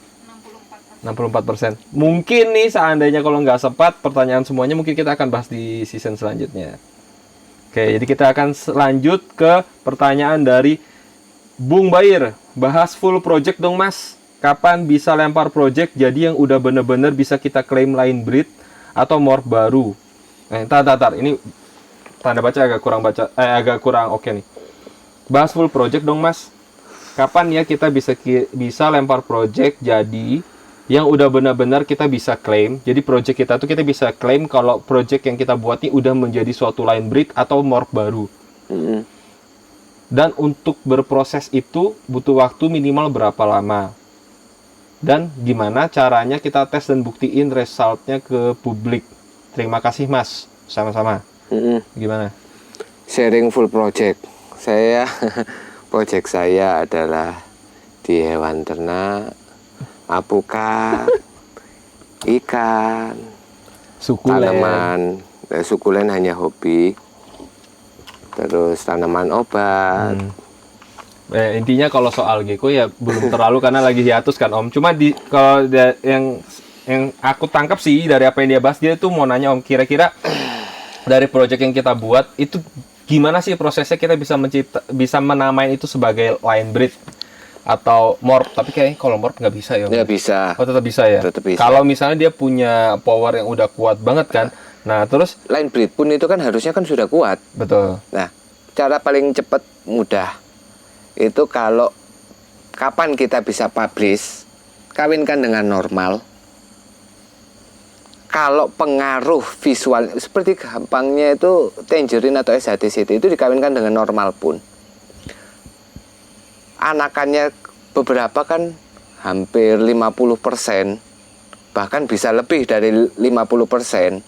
64%. Mungkin nih seandainya kalau nggak sempat pertanyaan semuanya mungkin kita akan bahas di season selanjutnya. Oke, jadi kita akan lanjut ke pertanyaan dari Bung Bair. Bahas full project dong Mas. Kapan bisa lempar project jadi yang udah bener-bener bisa kita klaim line breed atau morph baru? Tar. Ini tanda baca agak kurang oke nih. Bahas full project dong Mas. Kapan ya kita bisa lempar project jadi yang udah benar-benar kita bisa klaim. Jadi project kita tuh kita bisa klaim kalau project yang kita buat ini udah menjadi suatu line breed atau morph baru. Dan untuk berproses itu butuh waktu minimal berapa lama? Dan gimana caranya kita tes dan buktiin resultnya ke publik? Terima kasih Mas. Sama-sama. Gimana? Sharing full project. Project saya adalah di hewan ternak, apukat, ikan, Sukulen. tanaman. Sukulen hanya hobi. Terus tanaman obat. Intinya kalau soal gecko ya belum terlalu karena lagi hiatus kan Om. Cuma kalau yang aku tangkap sih dari apa yang dia bahas, dia tuh mau nanya Om, kira-kira dari project yang kita buat itu gimana sih prosesnya kita bisa menamain itu sebagai line breed atau morph? Tapi kayaknya kalau morph nggak bisa ya Om. Ya bisa. Oh, tetap bisa ya. Tetap bisa. Kalau misalnya dia punya power yang udah kuat banget kan. Nah, terus Line breed pun itu kan harusnya kan sudah kuat. betul. Nah, cara paling cepat mudah itu kalau kapan kita bisa publish, kawinkan dengan normal. Kalau pengaruh visual, seperti gampangnya itu Tangerine atau SHTCT itu dikawinkan dengan normal pun, anakannya beberapa kan hampir 50%, bahkan bisa lebih dari 50%,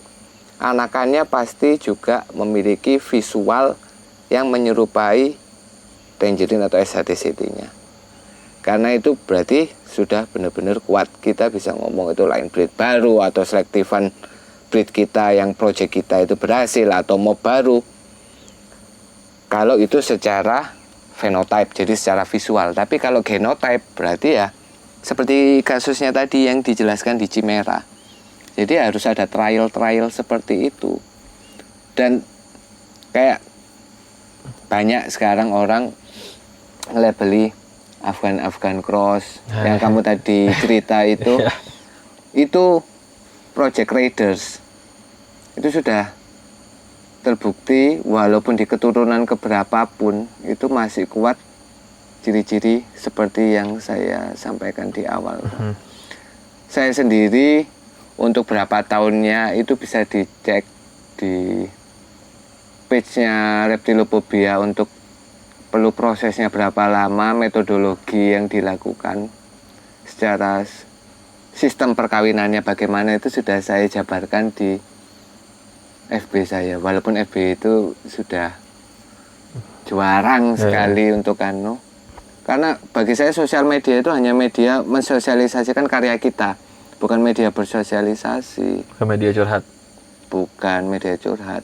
anakannya pasti juga memiliki visual yang menyerupai Tangerine atau SHTCT-nya. Karena itu berarti sudah benar-benar kuat, kita bisa ngomong itu line breed baru atau selektifan breed kita yang project kita itu berhasil atau mob baru. Kalau itu secara phenotype, jadi secara visual. Tapi kalau genotype berarti ya seperti kasusnya tadi yang dijelaskan di Chimera. Jadi harus ada trial-trial seperti itu. Dan kayak banyak sekarang orang nge-labeli Afghan Cross yang kamu tadi cerita itu, itu Project Raiders. Itu sudah terbukti walaupun di keturunan keberapapun itu masih kuat ciri-ciri seperti yang saya sampaikan di awal. Saya sendiri untuk berapa tahunnya itu bisa dicek di page-nya Reptilophobia untuk perlu prosesnya berapa lama, metodologi yang dilakukan secara sistem perkawinannya bagaimana itu sudah saya jabarkan di FB saya. Walaupun FB itu sudah jarang sekali untuk karena bagi saya sosial media itu hanya media mensosialisasikan karya kita, bukan media bersosialisasi. Ke media curhat. Bukan media curhat,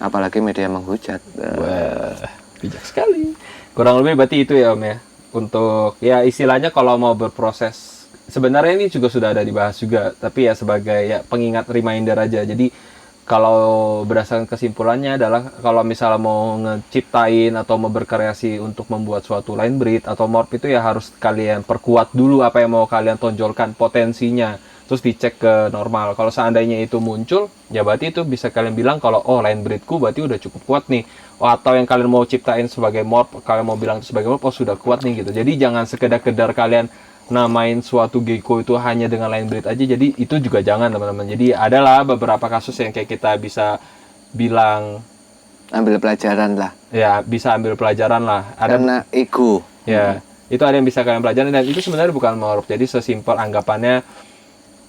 apalagi media menghujat. Wah, bijak sekali. Kurang lebih berarti itu ya Om ya. Untuk ya istilahnya kalau mau berproses, sebenarnya ini juga sudah ada dibahas juga, tapi ya sebagai ya pengingat reminder aja. Jadi kalau berdasarkan kesimpulannya adalah kalau misalnya mau ngeciptain atau mau berkreasi untuk membuat suatu line breed atau morph itu ya harus kalian perkuat dulu apa yang mau kalian tonjolkan potensinya, terus dicek ke normal. Kalau seandainya itu muncul, ya berarti itu bisa kalian bilang kalau oh line breedku berarti udah cukup kuat nih. Oh, atau yang kalian mau ciptain sebagai morph, kalian mau bilang itu sebagai morph, oh sudah kuat nih gitu. Jadi jangan sekedar-kedar kalian namain suatu gecko itu hanya dengan line breed aja, jadi itu juga jangan teman-teman. Jadi adalah beberapa kasus yang kayak kita bisa bilang Ambil pelajaran lah. ya, bisa ambil pelajaran lah. Karena ego. Ya, itu ada yang bisa kalian pelajari dan itu sebenarnya bukan morph. Jadi sesimpel anggapannya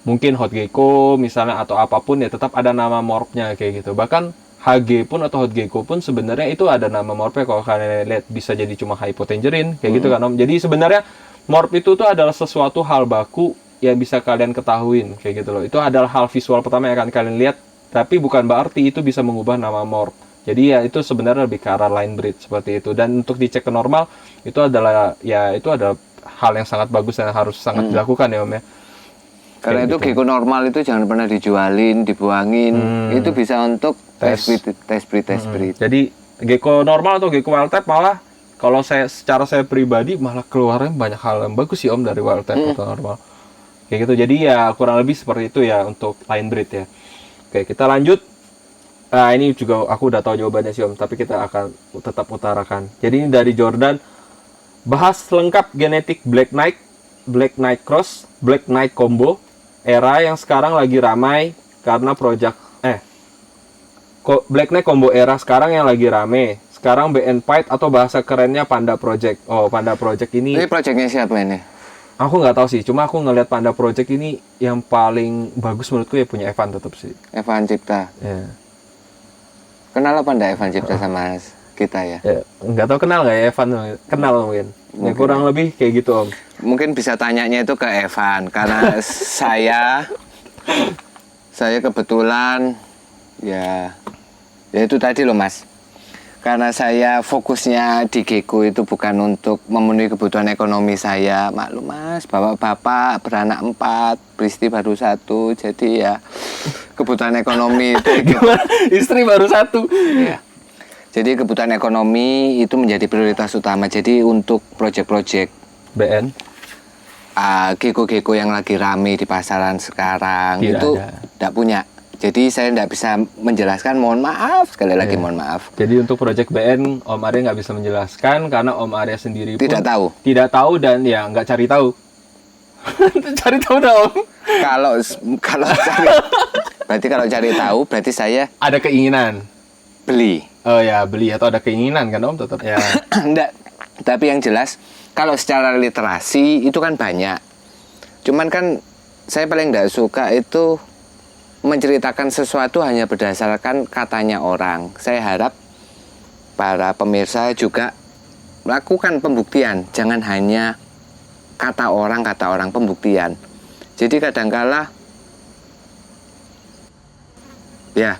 mungkin hot gecko misalnya atau apapun ya tetap ada nama morphnya kayak gitu. Bahkan HG pun atau hot gecko pun sebenarnya itu ada nama morphnya. Kalau kalian lihat bisa jadi cuma hypotangerine kayak gitu kan Om. Jadi sebenarnya morph itu tuh adalah sesuatu hal baku yang bisa kalian ketahuin kayak gitu loh. Itu adalah hal visual pertama yang akan kalian lihat, tapi bukan berarti itu bisa mengubah nama morph. Jadi ya itu sebenarnya lebih ke arah line breed seperti itu. Dan untuk dicek ke normal itu adalah ya itu adalah hal yang sangat bagus dan harus sangat dilakukan ya Om ya. Karena Kayak itu gitu. gecko normal itu jangan pernah dijualin, dibuangin. Itu bisa untuk Tes. tes breed. Jadi gecko normal atau gecko wild type malah kalau secara saya pribadi malah keluarnya banyak hal yang bagus sih Om dari wild type atau normal. Kayak gitu. Jadi ya kurang lebih seperti itu ya untuk line breed ya. Oke, kita lanjut. Nah, ini juga aku udah tahu jawabannya sih Om, tapi kita akan tetap utarakan. Jadi ini dari Jordan, bahas lengkap genetik Black Knight Cross, Black Knight Combo, era yang sekarang lagi ramai karena Black Knight Combo era sekarang yang lagi rame. Sekarang BN Fight atau bahasa kerennya Panda Project. Oh, Panda Project ini Ini proyeknya siapa ini? aku nggak tahu sih, cuma aku ngelihat Panda Project ini yang paling bagus menurutku ya punya Evan tetap sih. Evan Cipta. Ya. Kenal apa enggak Evan Cipta sama kita ya? Ya, nggak tahu kenal nggak ya Evan? Kenal mungkin. Ya, kurang lebih kayak gitu Om. Mungkin bisa tanyanya itu ke Evan karena saya kebetulan ya itu tadi loh Mas. Karena saya fokusnya di gecko itu bukan untuk memenuhi kebutuhan ekonomi saya. Maklum Mas, bapak-bapak beranak 4, Bristi baru 1. Jadi ya kebutuhan ekonomi itu Gimana? Istri baru 1. ya. Jadi kebutuhan ekonomi itu menjadi prioritas utama. Jadi untuk proyek-proyek BN gecko-gecko yang lagi rame di pasaran sekarang Tidak itu ada. tidak punya. Jadi saya tidak bisa menjelaskan, mohon maaf, sekali lagi mohon maaf. Jadi untuk project BN Om Arya nggak bisa menjelaskan karena Om Arya sendiri pun Tidak tahu. Dan ya nggak cari tahu. Cari tahu dong. Kalau cari tahu berarti saya Ada keinginan. beli. Oh ya beli atau ada keinginan kan Om tetap ya. Enggak. Tapi yang jelas kalau secara literasi itu kan banyak. Cuman kan saya paling tidak suka itu menceritakan sesuatu hanya berdasarkan katanya orang. Saya harap para pemirsa juga melakukan pembuktian, jangan hanya kata orang pembuktian. Jadi kadangkala ya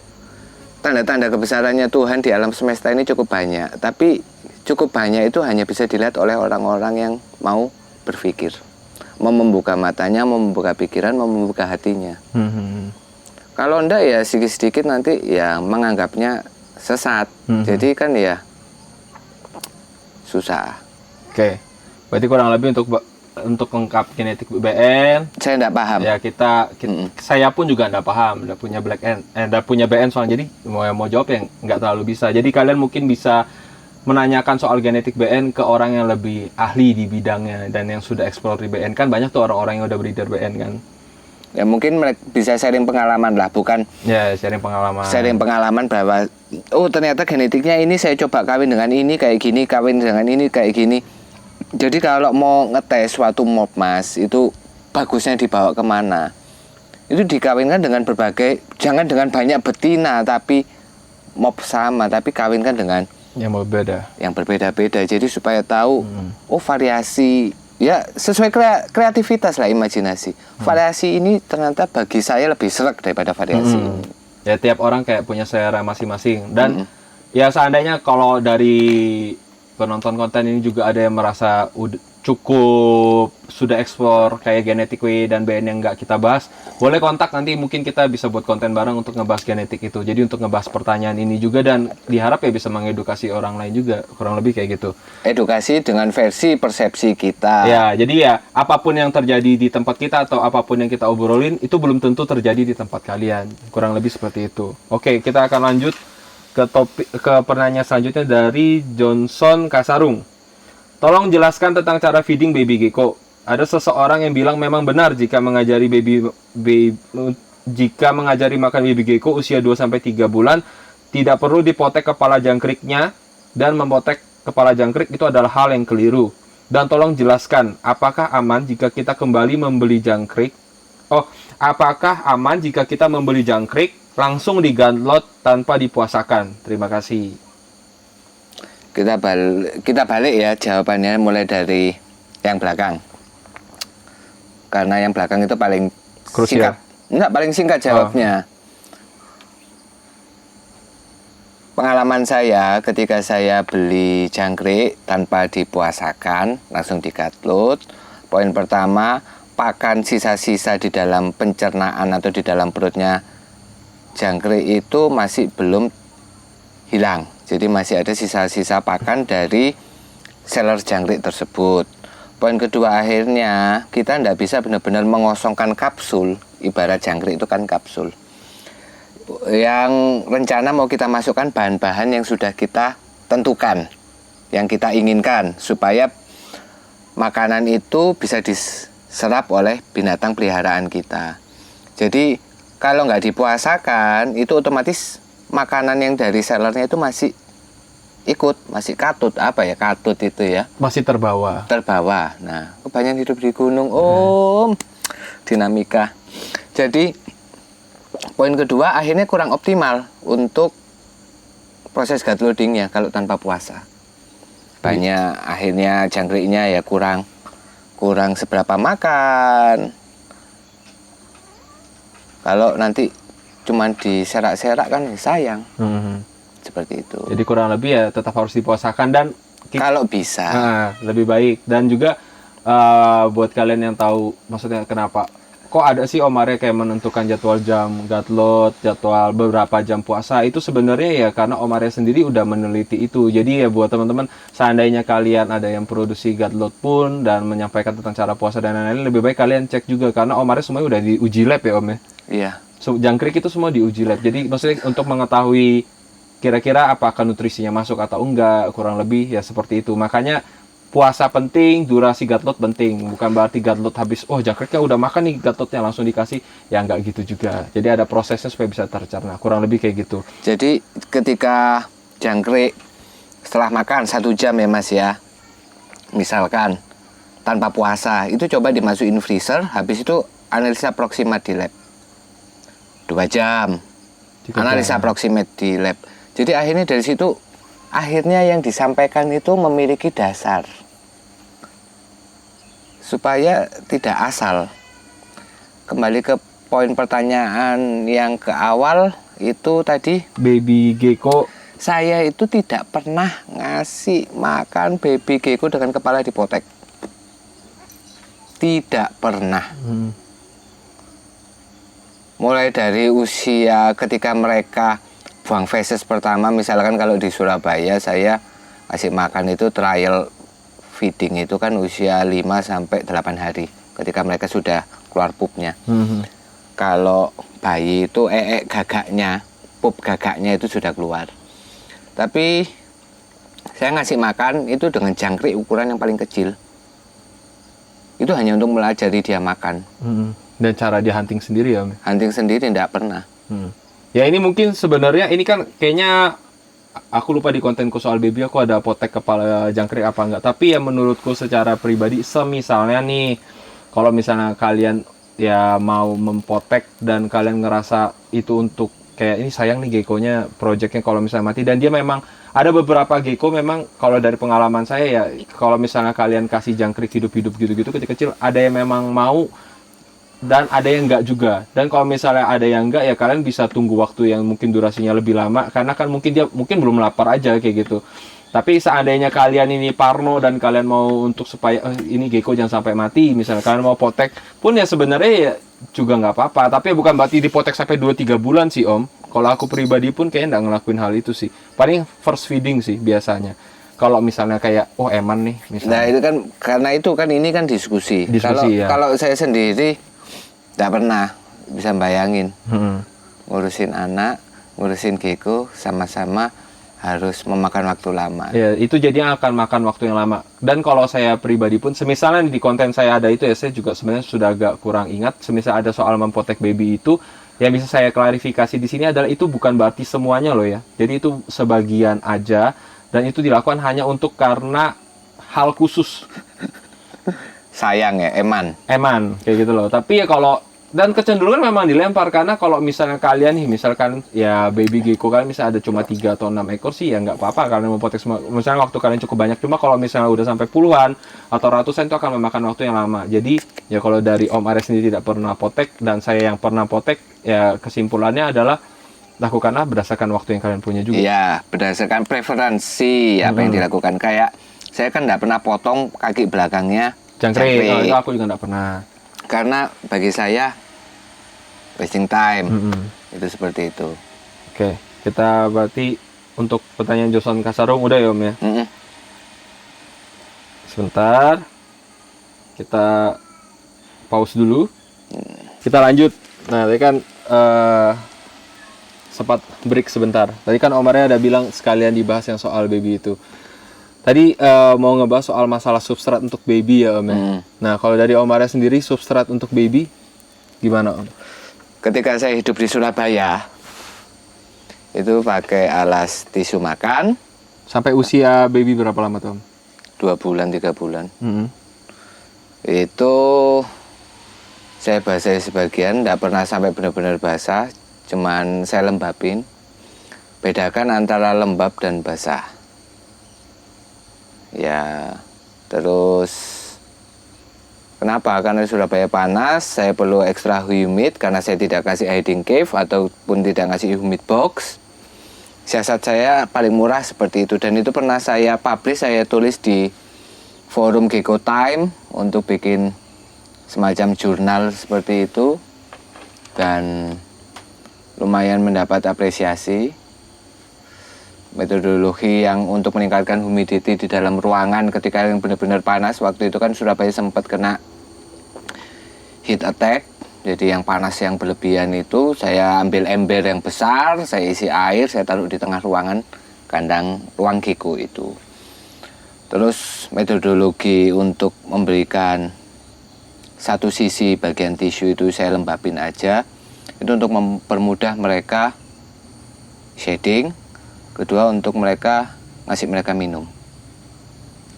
tanda-tanda kebesarannya Tuhan di alam semesta ini cukup banyak, tapi cukup banyak itu hanya bisa dilihat oleh orang-orang yang mau berpikir, mau membuka matanya, mau membuka pikiran, mau membuka hatinya. Kalau enggak ya sedikit-sedikit nanti ya menganggapnya sesat. Jadi kan ya susah. Oke. Berarti kurang lebih untuk lengkap genetik BN Saya enggak paham. ya saya pun juga enggak paham, enggak punya BN soalnya, jadi mau jawab yang enggak terlalu bisa. Jadi kalian mungkin bisa menanyakan soal genetik BN ke orang yang lebih ahli di bidangnya dan yang sudah eksplor di BN. Kan banyak tuh orang-orang yang udah breeder BN kan. Ya mungkin mereka bisa sharing pengalaman lah, bukan Ya, sharing pengalaman. sharing pengalaman bahwa oh ternyata genetiknya ini saya coba kawin dengan ini kayak gini, kawin dengan ini kayak gini. Jadi kalau mau ngetes suatu mob mas, itu bagusnya dibawa kemana? Itu dikawinkan dengan berbagai, jangan dengan banyak betina tapi mob sama, tapi kawinkan dengan Yang berbeda. yang berbeda-beda. Jadi supaya tahu oh variasi, ya sesuai kreativitas lah, imajinasi. Variasi ini ternyata bagi saya lebih serak daripada variasi ini. Ya tiap orang kayak punya selera masing-masing. Dan ya seandainya kalau dari penonton konten ini juga ada yang merasa cukup sudah eksplor kayak genetik W dan BN yang nggak kita bahas, boleh kontak, nanti mungkin kita bisa buat konten bareng untuk ngebahas genetik itu. Jadi untuk ngebahas pertanyaan ini juga, dan diharap ya bisa mengedukasi orang lain juga, kurang lebih kayak gitu. Edukasi dengan versi persepsi kita. Ya, jadi ya apapun yang terjadi di tempat kita atau apapun yang kita obrolin itu belum tentu terjadi di tempat kalian. Kurang lebih seperti itu. Oke, kita akan lanjut ke pertanyaan selanjutnya dari Johnson Kasarung. Tolong jelaskan tentang cara feeding baby gecko. Ada seseorang yang bilang memang benar jika mengajari makan baby gecko usia 2-3 bulan tidak perlu dipotek kepala jangkriknya, dan mempotek kepala jangkrik itu adalah hal yang keliru. Dan tolong jelaskan apakah aman jika kita kembali membeli jangkrik? Apakah aman jika kita membeli jangkrik langsung digantlot tanpa dipuasakan? Terima kasih. Kita balik ya jawabannya, mulai dari yang belakang. Karena yang belakang itu paling Krusial. paling singkat jawabnya. Pengalaman saya ketika saya beli jangkrik tanpa dipuasakan, langsung digatlot. Poin pertama, pakan sisa-sisa di dalam pencernaan atau di dalam perutnya jangkrik itu masih belum hilang. Jadi masih ada sisa-sisa pakan dari seller jangkrik tersebut. Poin kedua, akhirnya kita tidak bisa benar-benar mengosongkan kapsul. Ibarat jangkrik itu kan kapsul. Yang rencana mau kita masukkan bahan-bahan yang sudah kita tentukan, yang kita inginkan, supaya makanan itu bisa diserap oleh binatang peliharaan kita. Jadi kalau nggak dipuasakan, itu otomatis makanan yang dari sellernya itu masih katut itu ya, Masih terbawa. Nah, kebanyakan hidup di gunung dinamika. Jadi poin kedua, akhirnya kurang optimal untuk proses gut loadingnya kalau tanpa puasa. Banyak akhirnya jangkriknya ya kurang seberapa makan. Kalau nanti cuman diserak-serak kan sayang. Seperti itu. Jadi kurang lebih ya tetap harus dipuasakan, dan kalau bisa lebih baik. Dan juga buat kalian yang tahu maksudnya kenapa kok ada sih Om Arya kayak menentukan jadwal jam gatlot, jadwal beberapa jam puasa, itu sebenarnya ya karena Om Arya sendiri udah meneliti itu. Jadi ya buat teman-teman, seandainya kalian ada yang produksi gatlot pun dan menyampaikan tentang cara puasa dan lain-lain, lebih baik kalian cek juga, karena Om Arya semuanya udah diuji lab ya Om ya. Iya. Jangkrik itu semua diuji lab. Jadi maksudnya untuk mengetahui kira-kira apakah nutrisinya masuk atau enggak, kurang lebih ya seperti itu. Makanya puasa penting, durasi gatlot penting. Bukan berarti gatlot habis, jangkriknya udah makan nih, gatlotnya langsung dikasih. Ya enggak gitu juga. Jadi ada prosesnya supaya bisa tercerna. Kurang lebih kayak gitu. Jadi ketika jangkrik setelah makan 1 jam ya Mas ya, misalkan tanpa puasa, itu coba dimasukin freezer, habis itu analisa proximat di lab 2 jam, analisa proximat di lab. Jadi akhirnya dari situ, akhirnya yang disampaikan itu memiliki dasar supaya tidak asal. Kembali ke poin pertanyaan yang ke awal itu tadi, baby gecko, saya itu tidak pernah ngasih makan baby gecko dengan kepala dipotek. Tidak pernah. Mulai dari usia ketika mereka buang feses pertama, misalkan kalau di Surabaya saya kasih makan itu trial feeding itu kan usia 5-8 hari ketika mereka sudah keluar pupnya. Kalau bayi itu pup gagaknya itu sudah keluar. Tapi saya ngasih makan itu dengan jangkrik ukuran yang paling kecil. Itu hanya untuk melajari dia makan. Dan cara dia hunting sendiri ya Om? Hunting sendiri tidak pernah. Ya ini mungkin sebenarnya ini kan kayaknya aku lupa di kontenku soal baby aku ada potek kepala jangkrik apa enggak. Tapi ya menurutku secara pribadi semisalnya nih kalau misalnya kalian ya mau mempotek dan kalian ngerasa itu untuk kayak ini sayang nih geckonya projectnya kalau misalnya mati dan dia memang ada beberapa gecko memang kalau dari pengalaman saya ya kalau misalnya kalian kasih jangkrik hidup-hidup gitu-gitu kecil-kecil ada yang memang mau dan ada yang enggak juga. Dan kalau misalnya ada yang enggak ya kalian bisa tunggu waktu yang mungkin durasinya lebih lama karena kan mungkin dia mungkin belum lapar aja kayak gitu. Tapi seandainya kalian ini parno dan kalian mau untuk supaya ini gecko jangan sampai mati, misalnya kalian mau potek pun ya sebenarnya ya juga nggak apa-apa. Tapi bukan berarti dipotek sampai 2-3 bulan sih Om. Kalau aku pribadi pun kayaknya nggak ngelakuin hal itu sih. Paling first feeding sih biasanya. Kalau misalnya kayak eman nih misalnya. Nah itu kan karena itu kan ini kan diskusi. Ya. Kalau saya sendiri nggak pernah bisa bayangin ngurusin anak, ngurusin gecko sama-sama harus memakan waktu lama. Ya, itu jadinya akan makan waktu yang lama. Dan kalau saya pribadi pun, semisalnya di konten saya ada itu ya, saya juga sebenarnya sudah agak kurang ingat. Semisal ada soal mempotek baby itu, yang bisa saya klarifikasi di sini adalah itu bukan berarti semuanya loh ya. Jadi itu sebagian aja, dan itu dilakukan hanya untuk karena hal khusus. Sayang ya, eman, kayak gitu loh. Tapi ya kalau dan kecenderungan memang dilempar karena kalau misalnya kalian nih misalkan ya baby gecko kalian misalnya ada cuma 3 atau 6 ekor sih ya nggak apa-apa kalian mempotek semua misalnya waktu kalian cukup banyak cuma kalau misalnya udah sampai puluhan atau ratusan itu akan memakan waktu yang lama. Jadi ya kalau dari Om Arya sendiri tidak pernah potek dan saya yang pernah potek ya kesimpulannya adalah lakukanlah berdasarkan waktu yang kalian punya juga. Iya, berdasarkan preferensi apa yang dilakukan. Kayak saya kan nggak pernah potong kaki belakangnya jangkrik. Itu aku juga nggak pernah. Karena bagi saya wasting time. Itu seperti itu. Oke, kita berarti untuk pertanyaan Joson Kasarung udah ya Om ya? Sebentar. Kita pause dulu. Kita lanjut. Nah, tadi kan sempat break sebentar. Tadi kan Om Arya ada bilang sekalian dibahas yang soal baby itu. Tadi mau ngebahas soal masalah substrat untuk baby ya Om ya? Nah, kalau dari Om Arya sendiri substrat untuk baby gimana Om? Ketika saya hidup di Surabaya, itu pakai alas tisu makan. Sampai usia baby berapa lama tuh Om? 2 bulan, 3 bulan. Itu saya basah sebagian, tidak pernah sampai benar-benar basah. Cuman saya lembabin. Bedakan antara lembab dan basah. Ya, terus kenapa? Karena Surabaya panas, saya perlu extra humid karena saya tidak kasih hiding cave ataupun tidak kasih humid box. Siasat saya paling murah seperti itu dan itu pernah saya publish, saya tulis di forum Gecko Time untuk bikin semacam jurnal seperti itu dan lumayan mendapat apresiasi. Metodologi yang untuk meningkatkan humidity di dalam ruangan ketika yang benar-benar panas. Waktu itu kan Surabaya sempat kena heat attack. Jadi yang panas yang berlebihan itu saya ambil ember yang besar, saya isi air, saya taruh di tengah ruangan kandang ruang gecko itu. Terus metodologi untuk memberikan satu sisi bagian tisu itu saya lembabin aja. Itu untuk mempermudah mereka shading. Kedua untuk mereka ngasih mereka minum.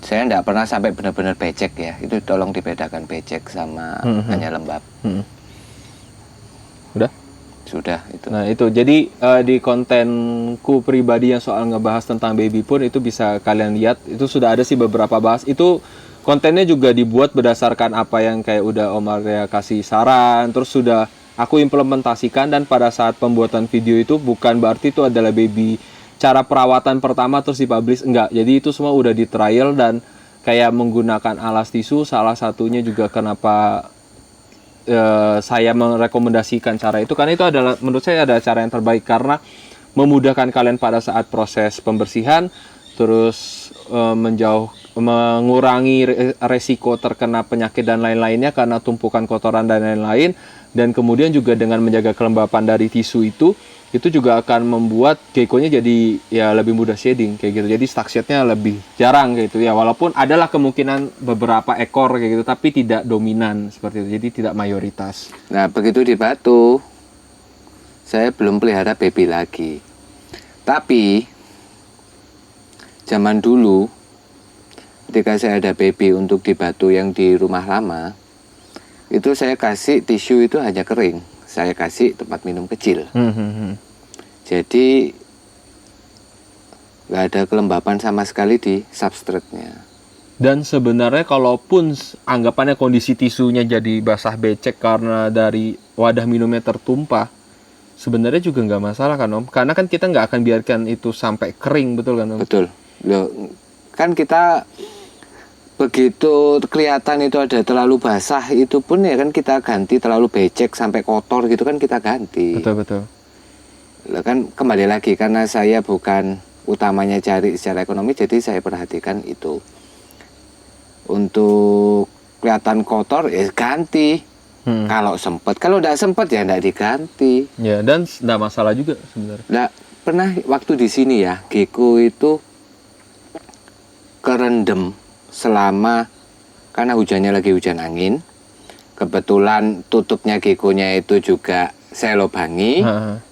Saya tidak pernah sampai benar-benar becek ya. Itu tolong dibedakan becek sama hanya lembab. Udah? Sudah itu. Nah itu jadi di kontenku pribadi yang soal ngebahas tentang baby pun itu bisa kalian lihat. Itu sudah ada sih beberapa bahas. Itu kontennya juga dibuat berdasarkan apa yang kayak udah Om Arya kasih saran. Terus sudah aku implementasikan dan pada saat pembuatan video itu bukan berarti itu adalah baby cara perawatan pertama terus dipublish, enggak. Jadi itu semua udah di trial dan kayak menggunakan alas tisu salah satunya juga kenapa saya merekomendasikan cara itu karena itu adalah menurut saya ada cara yang terbaik karena memudahkan kalian pada saat proses pembersihan terus mengurangi resiko terkena penyakit dan lain-lainnya karena tumpukan kotoran dan lain-lain. Dan kemudian juga dengan menjaga kelembapan dari tisu itu juga akan membuat geckonya jadi ya lebih mudah shedding kayak gitu. Jadi stuck-sheddnya lebih jarang kayak gitu ya. Walaupun adalah kemungkinan beberapa ekor kayak gitu, tapi tidak dominan seperti itu. Jadi tidak mayoritas. Nah, begitu di Batu, saya belum pelihara baby lagi. Tapi zaman dulu, ketika saya ada baby untuk di Batu yang di rumah lama, itu saya kasih tisu itu hanya kering. Saya kasih tempat minum kecil. Jadi nggak ada kelembapan sama sekali di substrate-nya. Dan sebenarnya kalaupun anggapannya kondisi tisunya jadi basah becek karena dari wadah minumnya tertumpah, sebenarnya juga nggak masalah kan Om? Karena kan kita nggak akan biarkan itu sampai kering, betul kan Om? Betul. Loh, kan kita begitu kelihatan itu ada terlalu basah, itu pun ya kan kita ganti, terlalu becek sampai kotor gitu kan kita ganti. Betul. Loh, kan kembali lagi karena saya bukan utamanya cari secara ekonomi, jadi saya perhatikan itu. Untuk kelihatan kotor ya ganti. Kalau sempet, kalau tidak sempet ya tidak diganti. Ya, dan tidak masalah juga sebenarnya. Nah, pernah waktu di sini ya, gecko itu kerendam selama, karena hujannya lagi hujan angin. Kebetulan tutupnya geckonya itu juga saya lobangi.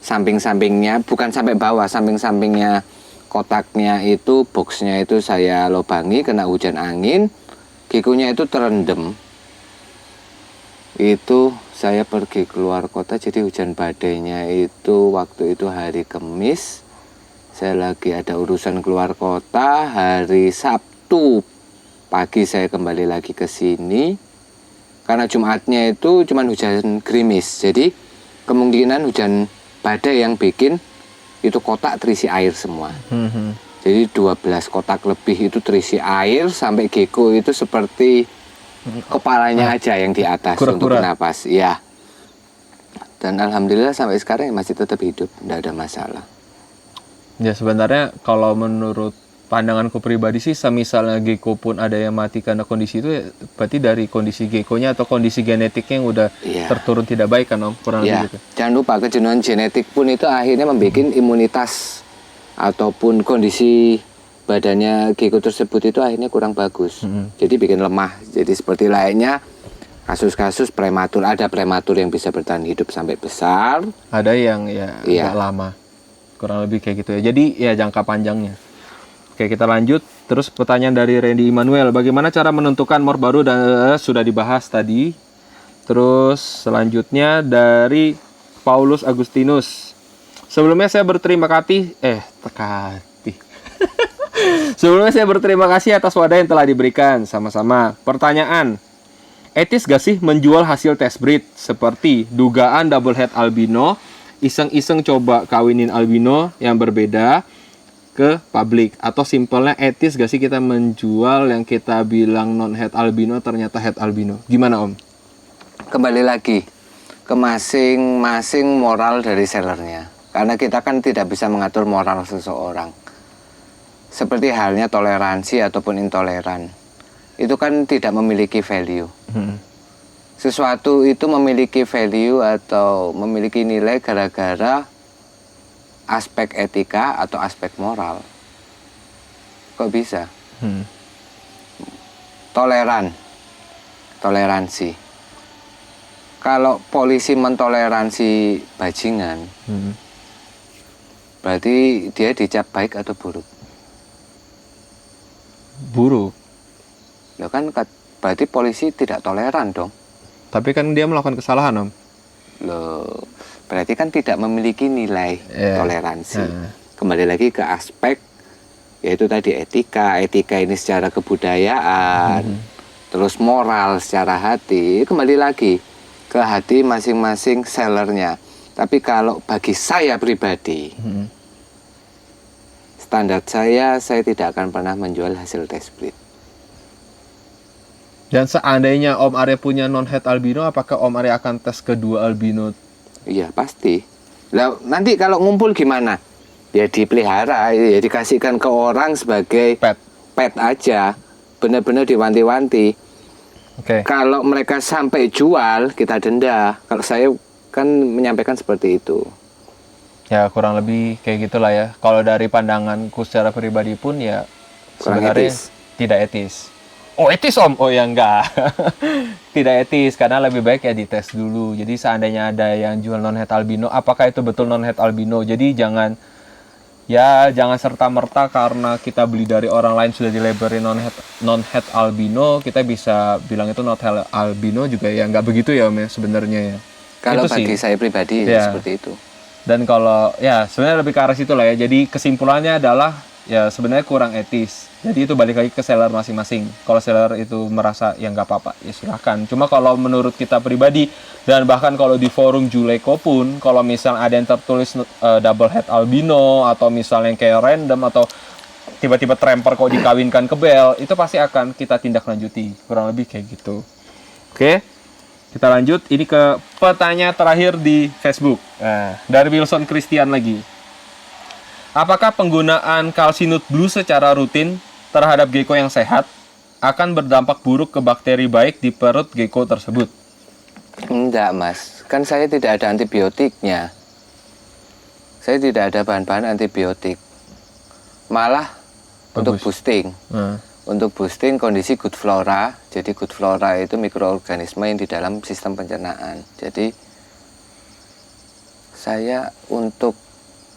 Samping-sampingnya, bukan sampai bawah, samping-sampingnya kotaknya itu, boxnya itu saya lobangi, kena hujan angin. Geckonya itu terendam. Itu saya pergi keluar kota, jadi hujan badainya itu waktu itu hari Kamis. Saya lagi ada urusan keluar kota. Hari Sabtu pagi saya kembali lagi ke sini. Karena Jumatnya itu cuman hujan gerimis. Jadi kemungkinan hujan badai yang bikin itu kotak terisi air semua. Jadi 12 kotak lebih itu terisi air, sampai gecko itu seperti kepalanya aja yang di atas untuk bernapas. Ya. Dan alhamdulillah sampai sekarang masih tetap hidup, tidak ada masalah. Ya sebenarnya kalau menurut pandanganku pribadi sih, misalnya gecko pun ada yang mati karena kondisi itu, ya, berarti dari kondisi geckonya atau kondisi genetiknya yang udah terturun tidak baik kan Om? Kurang lebih gitu. Jangan lupa kejenuhan genetik pun itu akhirnya membuat imunitas ataupun kondisi badannya gecko tersebut itu akhirnya kurang bagus. Jadi bikin lemah. Jadi seperti lainnya kasus-kasus prematur, ada prematur yang bisa bertahan hidup sampai besar. Ada yang agak lama. Kurang lebih kayak gitu ya. Jadi ya jangka panjangnya. Oke, kita lanjut. Terus pertanyaan dari Randy Immanuel. Bagaimana cara menentukan mor baru, dan sudah dibahas tadi. Terus selanjutnya dari Paulus Agustinus. Sebelumnya saya berterima kasih. Sebelumnya saya berterima kasih atas wadah yang telah diberikan. Sama-sama. Pertanyaan. Etis gak sih menjual hasil test breed seperti dugaan double head albino, iseng-iseng coba kawinin albino yang berbeda ke publik, atau simpelnya etis gak sih kita menjual yang kita bilang non head albino ternyata head albino? Gimana Om? Kembali lagi ke masing-masing moral dari sellernya, karena kita kan tidak bisa mengatur moral seseorang. Seperti halnya toleransi ataupun intoleran, itu kan tidak memiliki value. Sesuatu itu memiliki value atau memiliki nilai gara-gara aspek etika atau aspek moral. Kok bisa? Toleransi. Kalau polisi mentoleransi bajingan, berarti dia dicap baik atau buruk? Buruk. Loh kan berarti polisi tidak toleran dong. Tapi kan dia melakukan kesalahan Om. Loh, berarti kan tidak memiliki nilai toleransi. Kembali lagi ke aspek, yaitu tadi etika ini secara kebudayaan, terus moral secara hati. Kembali lagi ke hati masing-masing sellernya. Tapi kalau bagi saya pribadi, standar saya tidak akan pernah menjual hasil test breed. Dan seandainya Om Arya punya non head albino, apakah Om Arya akan tes kedua albino? Iya pasti. Lah nanti kalau ngumpul gimana? Ya dipelihara, ya dikasihkan ke orang sebagai pet aja. Benar-benar diwanti-wanti. Oke. Kalau mereka sampai jual, kita denda. Kalau saya kan menyampaikan seperti itu. Ya kurang lebih kayak gitulah ya. Kalau dari pandanganku secara pribadi pun ya Kurang sebenarnya etis. tidak etis. Oh etis om? Oh ya enggak. Tidak etis karena lebih baik ya dites dulu. Jadi seandainya ada yang jual non head albino, apakah itu betul non head albino? Jadi jangan serta-merta karena kita beli dari orang lain sudah dilabelin non head albino, kita bisa bilang itu non head albino juga ya nggak begitu ya om ya sebenarnya ya. Kalau Itu bagi sih. saya pribadi Ya. seperti itu. Dan kalau ya sebenarnya lebih ke arah situ lah ya. Jadi kesimpulannya adalah ya sebenarnya kurang etis. Jadi itu balik lagi ke seller masing-masing. Kalau seller itu merasa ya nggak apa-apa ya silahkan. Cuma kalau menurut kita pribadi dan bahkan kalau di forum Juleko pun kalau misal ada yang tertulis double head albino atau misalnya yang kayak random atau tiba-tiba tramper kok dikawinkan ke bel, itu pasti akan kita tindak lanjuti. Kurang lebih kayak gitu. Oke. Kita lanjut, ini ke pertanyaan terakhir di Facebook. Nah, dari Wilson Christian lagi. Apakah penggunaan calcinut blue secara rutin terhadap gecko yang sehat akan berdampak buruk ke bakteri baik di perut gecko tersebut? Enggak mas, kan saya tidak ada antibiotiknya. Saya tidak ada bahan-bahan antibiotik. Malah untuk Bagus. boosting. Untuk boosting kondisi good flora. Jadi good flora itu mikroorganisme yang di dalam sistem pencernaan. Jadi saya untuk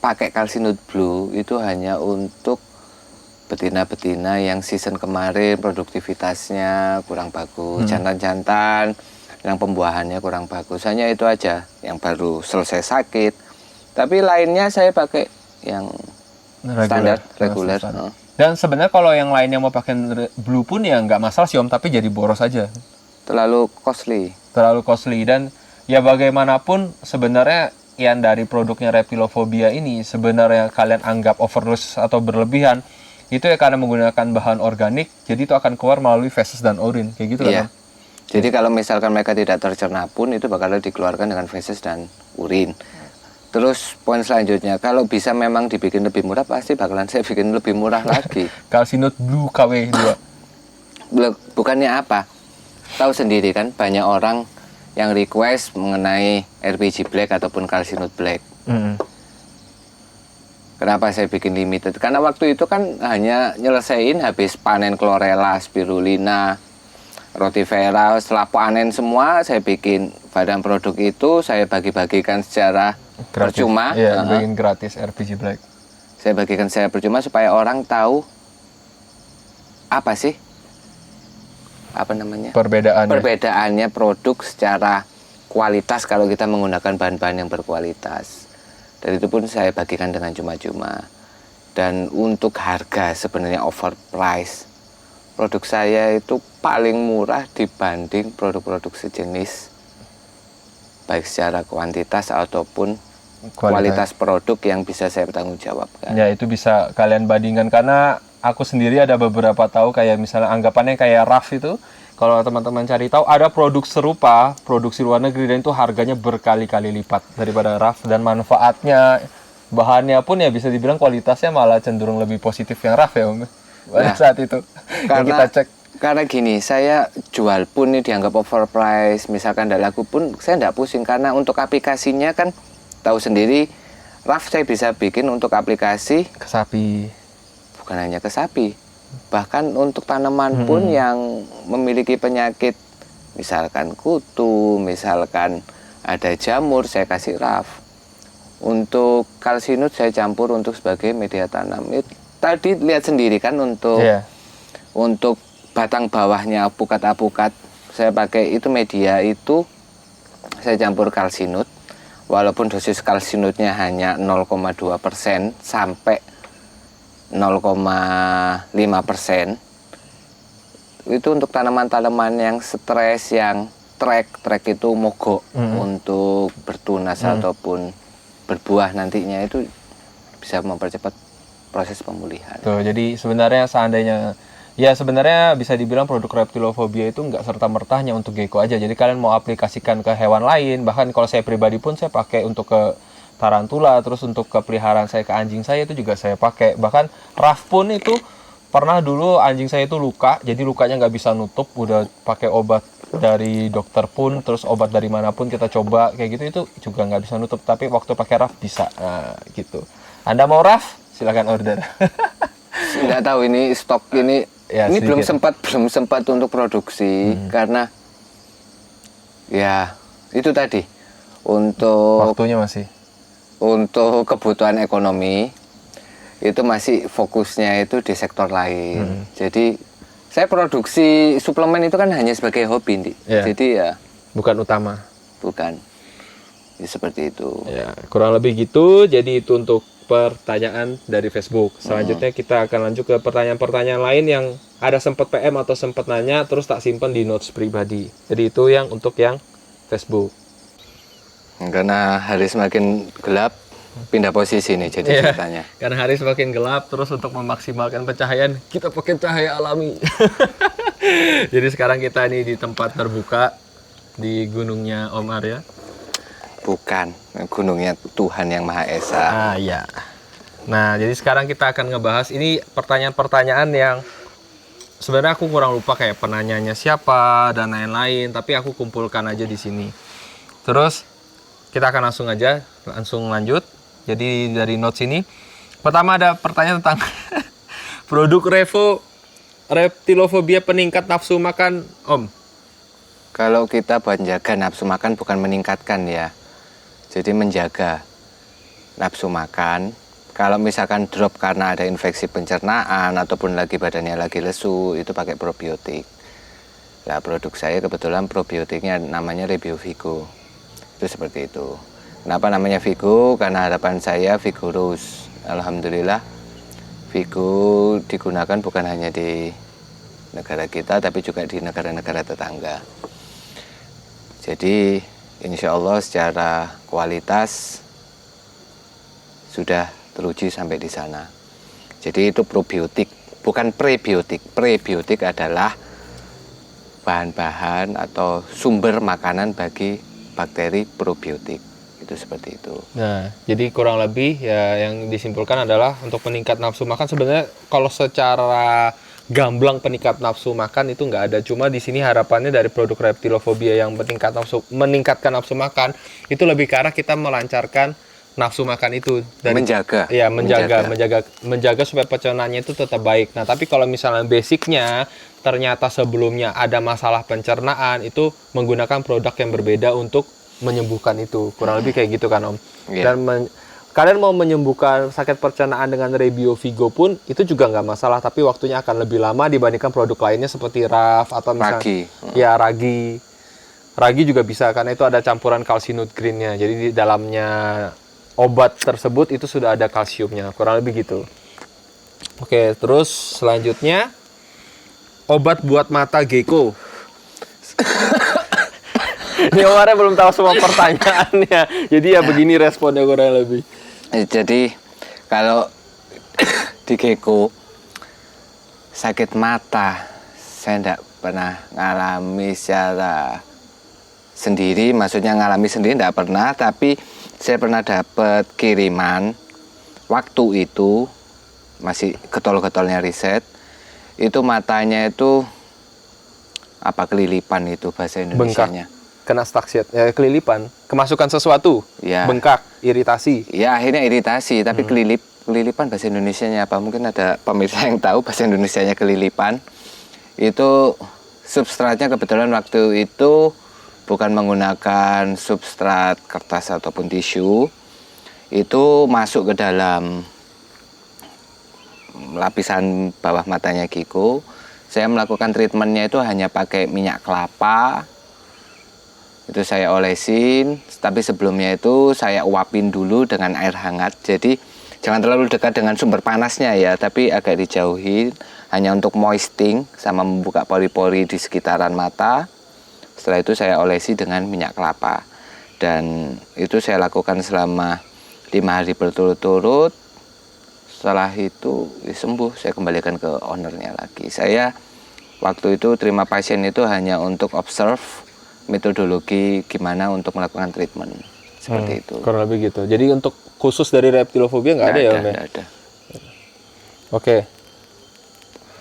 pakai calcinut blue itu hanya untuk betina-betina yang season kemarin produktivitasnya kurang bagus, jantan-jantan yang pembuahannya kurang bagus. Hanya itu aja yang baru selesai sakit. Tapi lainnya saya pakai yang standar, reguler. Standar. Dan sebenarnya kalau yang lainnya mau pakai blue pun ya nggak masalah sih om, tapi jadi boros aja. Terlalu costly. Terlalu costly dan ya bagaimanapun sebenarnya yang dari produknya Reptilophobia ini sebenarnya kalian anggap overdose atau berlebihan itu ya karena menggunakan bahan organik, jadi itu akan keluar melalui feses dan urin kayak gitu Iya. kan? Jadi kalau misalkan mereka tidak tercerna pun itu bakal dikeluarkan dengan feses dan urin. Terus poin selanjutnya, kalau bisa memang dibikin lebih murah pasti bakalan saya bikin lebih murah lagi. Calcinut blue KW2. Bukannya apa? Tahu sendiri kan banyak orang yang request mengenai RPG Black ataupun Calcinut Black. Kenapa saya bikin limited? Karena waktu itu kan hanya nyelesain habis panen chlorella, spirulina, rotifera. Setelah panen semua, saya bikin badan produk itu, saya bagi-bagikan secara Gratis. percuma. Iya, bikin gratis RPG Black. Saya bagikan secara percuma supaya orang tahu apa sih, apa namanya? Perbedaannya produk secara kualitas kalau kita menggunakan bahan-bahan yang berkualitas. Dan itu pun saya bagikan dengan cuma-cuma. Dan untuk harga sebenarnya overprice. Produk saya itu paling murah dibanding produk-produk sejenis. Baik secara kuantitas ataupun kualitas produk yang bisa saya bertanggung jawabkan. Ya itu bisa kalian bandingkan karena aku sendiri ada beberapa tahu kayak misalnya anggapannya kayak RAF itu. Kalau teman-teman cari tahu ada produk serupa, produksi luar negeri dan itu harganya berkali-kali lipat daripada RAF dan manfaatnya bahannya pun ya bisa dibilang kualitasnya malah cenderung lebih positif yang RAF ya Om. Pada saat itu yang kita cek. Karena gini, saya jual pun ini dianggap overprice, misalkan dari aku pun saya tidak pusing karena untuk aplikasinya kan tahu sendiri RAF saya bisa bikin untuk aplikasi Ke sapi. Bukan hanya ke sapi. Bahkan untuk tanaman pun yang memiliki penyakit, misalkan kutu, misalkan ada jamur, saya kasih RAF. Untuk calcinut saya campur untuk sebagai media tanam. Tadi lihat sendiri kan untuk batang bawahnya apukat-apukat, saya pakai itu media itu saya campur calcinut. Walaupun dosis calcinutnya hanya 0,2% sampai 0,5%, itu untuk tanaman-tanaman yang stres, yang trek itu mogok untuk bertunas ataupun berbuah nantinya, itu bisa mempercepat proses pemulihan. Tuh, jadi sebenarnya seandainya ya sebenarnya bisa dibilang produk Reptilophobia itu nggak serta-merta hanya untuk gecko aja. Jadi kalian mau aplikasikan ke hewan lain, bahkan kalau saya pribadi pun saya pakai untuk ke tarantula, terus untuk kepeliharaan saya ke anjing saya itu juga saya pakai. Bahkan RAF pun itu pernah dulu anjing saya itu luka, jadi lukanya nggak bisa nutup, udah pakai obat dari dokter pun, terus obat dari manapun kita coba kayak gitu, itu juga nggak bisa nutup. Tapi waktu pakai RAF bisa. Nah, gitu. Anda mau RAF? Silakan order. Nggak tahu ini stok ini Ya, ini sedikit. belum sempat untuk produksi karena ya itu tadi untuk Waktunya masih. untuk kebutuhan ekonomi itu masih fokusnya itu di sektor lain. Jadi saya produksi suplemen itu kan hanya sebagai hobi, Ndi. Iya. Jadi ya Bukan utama. bukan. Ya, seperti itu. Ya, kurang lebih gitu. Jadi itu untuk pertanyaan dari Facebook. Selanjutnya kita akan lanjut ke pertanyaan-pertanyaan lain yang ada sempat PM atau sempat nanya, terus tak simpan di notes pribadi. Jadi itu yang untuk yang Facebook. Karena hari semakin gelap, pindah posisi nih jadi Iya. ceritanya. Karena hari semakin gelap, terus untuk memaksimalkan pencahayaan, kita pakai cahaya alami. Jadi sekarang kita ini di tempat terbuka di gunungnya Om Arya. Bukan, gunungnya Tuhan Yang Maha Esa. Ah iya. Nah, jadi sekarang kita akan ngebahas ini pertanyaan-pertanyaan yang sebenarnya aku kurang lupa kayak penanyanya siapa dan lain-lain, tapi aku kumpulkan aja di sini. Terus kita akan langsung lanjut. Jadi dari notes ini, pertama ada pertanyaan tentang produk reptilofobia peningkat nafsu makan, Om. Kalau kita buat jaga nafsu makan bukan meningkatkan ya. Jadi menjaga nafsu makan. Kalau misalkan drop karena ada infeksi pencernaan ataupun lagi badannya lagi lesu, itu pakai probiotik. Nah, produk saya kebetulan probiotiknya namanya Rebio Vigo. Itu seperti itu. Kenapa namanya Vigo? Karena harapan saya Vigorus. Alhamdulillah Vigo digunakan bukan hanya di negara kita tapi juga di negara-negara tetangga. Jadi insya Allah secara kualitas sudah teruji sampai di sana. Jadi itu probiotik, bukan prebiotik. Prebiotik adalah bahan-bahan atau sumber makanan bagi bakteri probiotik. Itu seperti itu. Nah, jadi kurang lebih ya yang disimpulkan adalah untuk meningkat nafsu makan sebenarnya kalau secara gamblang peningkat nafsu makan itu nggak ada. Cuma di sini harapannya dari produk reptilofobia yang meningkatkan nafsu makan itu lebih ke arah kita melancarkan nafsu makan itu dari Menjaga. ya menjaga supaya pencernaannya itu tetap baik. Nah, tapi kalau misalnya basicnya ternyata sebelumnya ada masalah pencernaan, itu menggunakan produk yang berbeda untuk menyembuhkan itu. Kurang lebih kayak gitu kan, Om. Iya. Dan kalian mau menyembuhkan sakit pencernaan dengan Rebio Vigo pun itu juga nggak masalah, tapi waktunya akan lebih lama dibandingkan produk lainnya seperti RAF atau misalnya Ragi. ya ragi. Ragi juga bisa karena itu ada campuran calcinut greennya. Jadi di dalamnya obat tersebut itu sudah ada kalsiumnya. Kurang lebih gitu. Oke, terus selanjutnya obat buat mata gecko. Ini Omar belum tahu semua pertanyaannya. Jadi ya begini responnya kurang lebih. Jadi kalau di gecko sakit mata saya tidak pernah ngalami secara sendiri, maksudnya ngalami sendiri tidak pernah, tapi saya pernah dapat kiriman waktu itu masih getol-getolnya riset, itu matanya itu apa kelilipan itu bahasa Indonesianya. Kena staksiat, kelilipan, kemasukan sesuatu, Ya. bengkak, iritasi. Ya akhirnya iritasi, tapi kelilipan bahasa Indonesianya apa? Mungkin ada pemirsa yang tahu bahasa Indonesianya kelilipan. Itu substratnya kebetulan waktu itu bukan menggunakan substrat kertas ataupun tisu. Itu masuk ke dalam lapisan bawah matanya Giko. Saya melakukan treatmentnya itu hanya pakai minyak kelapa. Itu saya olesin, tapi sebelumnya itu saya uapin dulu dengan air hangat. Jadi jangan terlalu dekat dengan sumber panasnya ya, tapi agak dijauhin, hanya untuk moisting sama membuka pori-pori di sekitaran mata. Setelah itu saya olesi dengan minyak kelapa. Dan itu saya lakukan selama 5 hari berturut-turut. Setelah itu sembuh, saya kembalikan ke ownernya lagi. Saya waktu itu terima pasien itu hanya untuk observe metodologi gimana untuk melakukan treatment seperti itu. Kurang lebih gitu. Jadi untuk khusus dari reptilofobia nggak ada ya, Om? Nggak ada. Oke.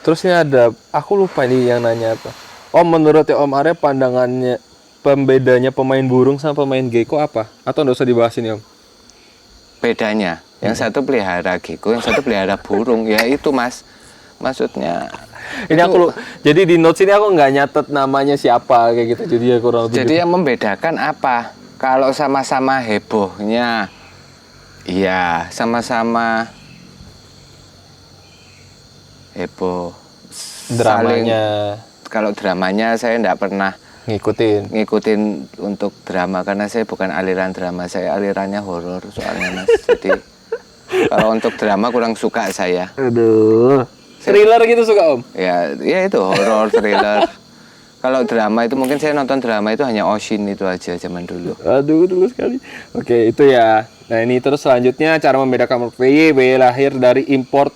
Terus ini ada, aku lupa ini yang nanya apa. Om, menurut Om Arya pandangannya pembedanya pemain burung sama pemain gecko apa? Atau nggak usah dibahas ini Om? Bedanya, yang satu pelihara gecko, yang satu pelihara burung. Ya itu Mas, maksudnya. Ini aku jadi di notes ini aku nggak nyatet namanya siapa kayak gitu. Jadi ya kurang lebih. Jadi yang membedakan apa? Kalau sama-sama hebohnya, iya sama-sama heboh. Dramanya Kalau dramanya saya enggak pernah ngikutin untuk drama karena saya bukan aliran drama, saya alirannya horor soalnya Mas. Jadi kalau untuk drama kurang suka saya. Aduh. Thriller gitu suka Om? Ya itu horor, thriller. Kalau drama itu mungkin saya nonton drama itu hanya Oshin itu aja zaman dulu. Aduh, dulu sekali. Oke, itu ya. Nah, ini terus selanjutnya cara membedakan VY lahir dari import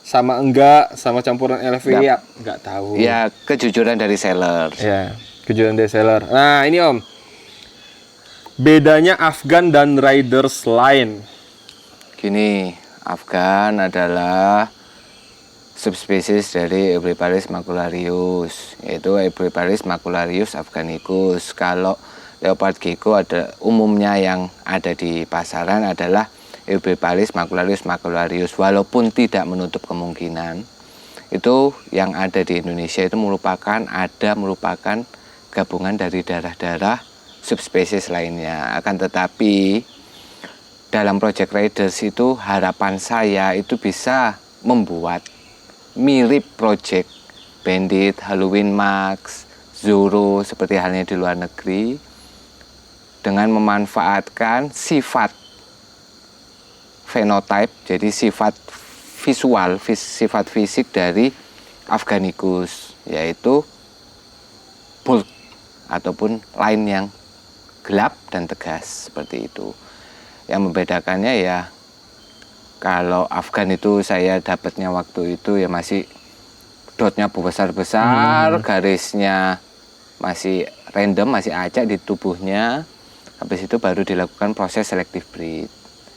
sama enggak, sama campuran LV ya enggak tahu. Ya, kejujuran dari seller. Ya, kejujuran dari seller. Nah, ini Om. Bedanya Afgan dan Riders lain. Gini, Afgan adalah subspesies dari Eublepharis macularius, yaitu Eublepharis macularius afganicus. Kalau leopard gecko ada umumnya yang ada di pasaran adalah Eublepharis macularius, walaupun tidak menutup kemungkinan itu yang ada di Indonesia itu merupakan gabungan dari darah-darah subspesies lainnya. Akan tetapi dalam Project Riders itu harapan saya itu bisa membuat mirip Project Bandit, Halloween Max, Zorro seperti halnya di luar negeri dengan memanfaatkan sifat phenotype, jadi sifat visual, sifat fisik dari Afganicus, yaitu bulk ataupun line yang gelap dan tegas seperti itu. Yang membedakannya ya kalau Afgan itu saya dapatnya waktu itu ya masih dotnya besar-besar, garisnya masih random, masih acak di tubuhnya. Habis itu baru dilakukan proses selective breed.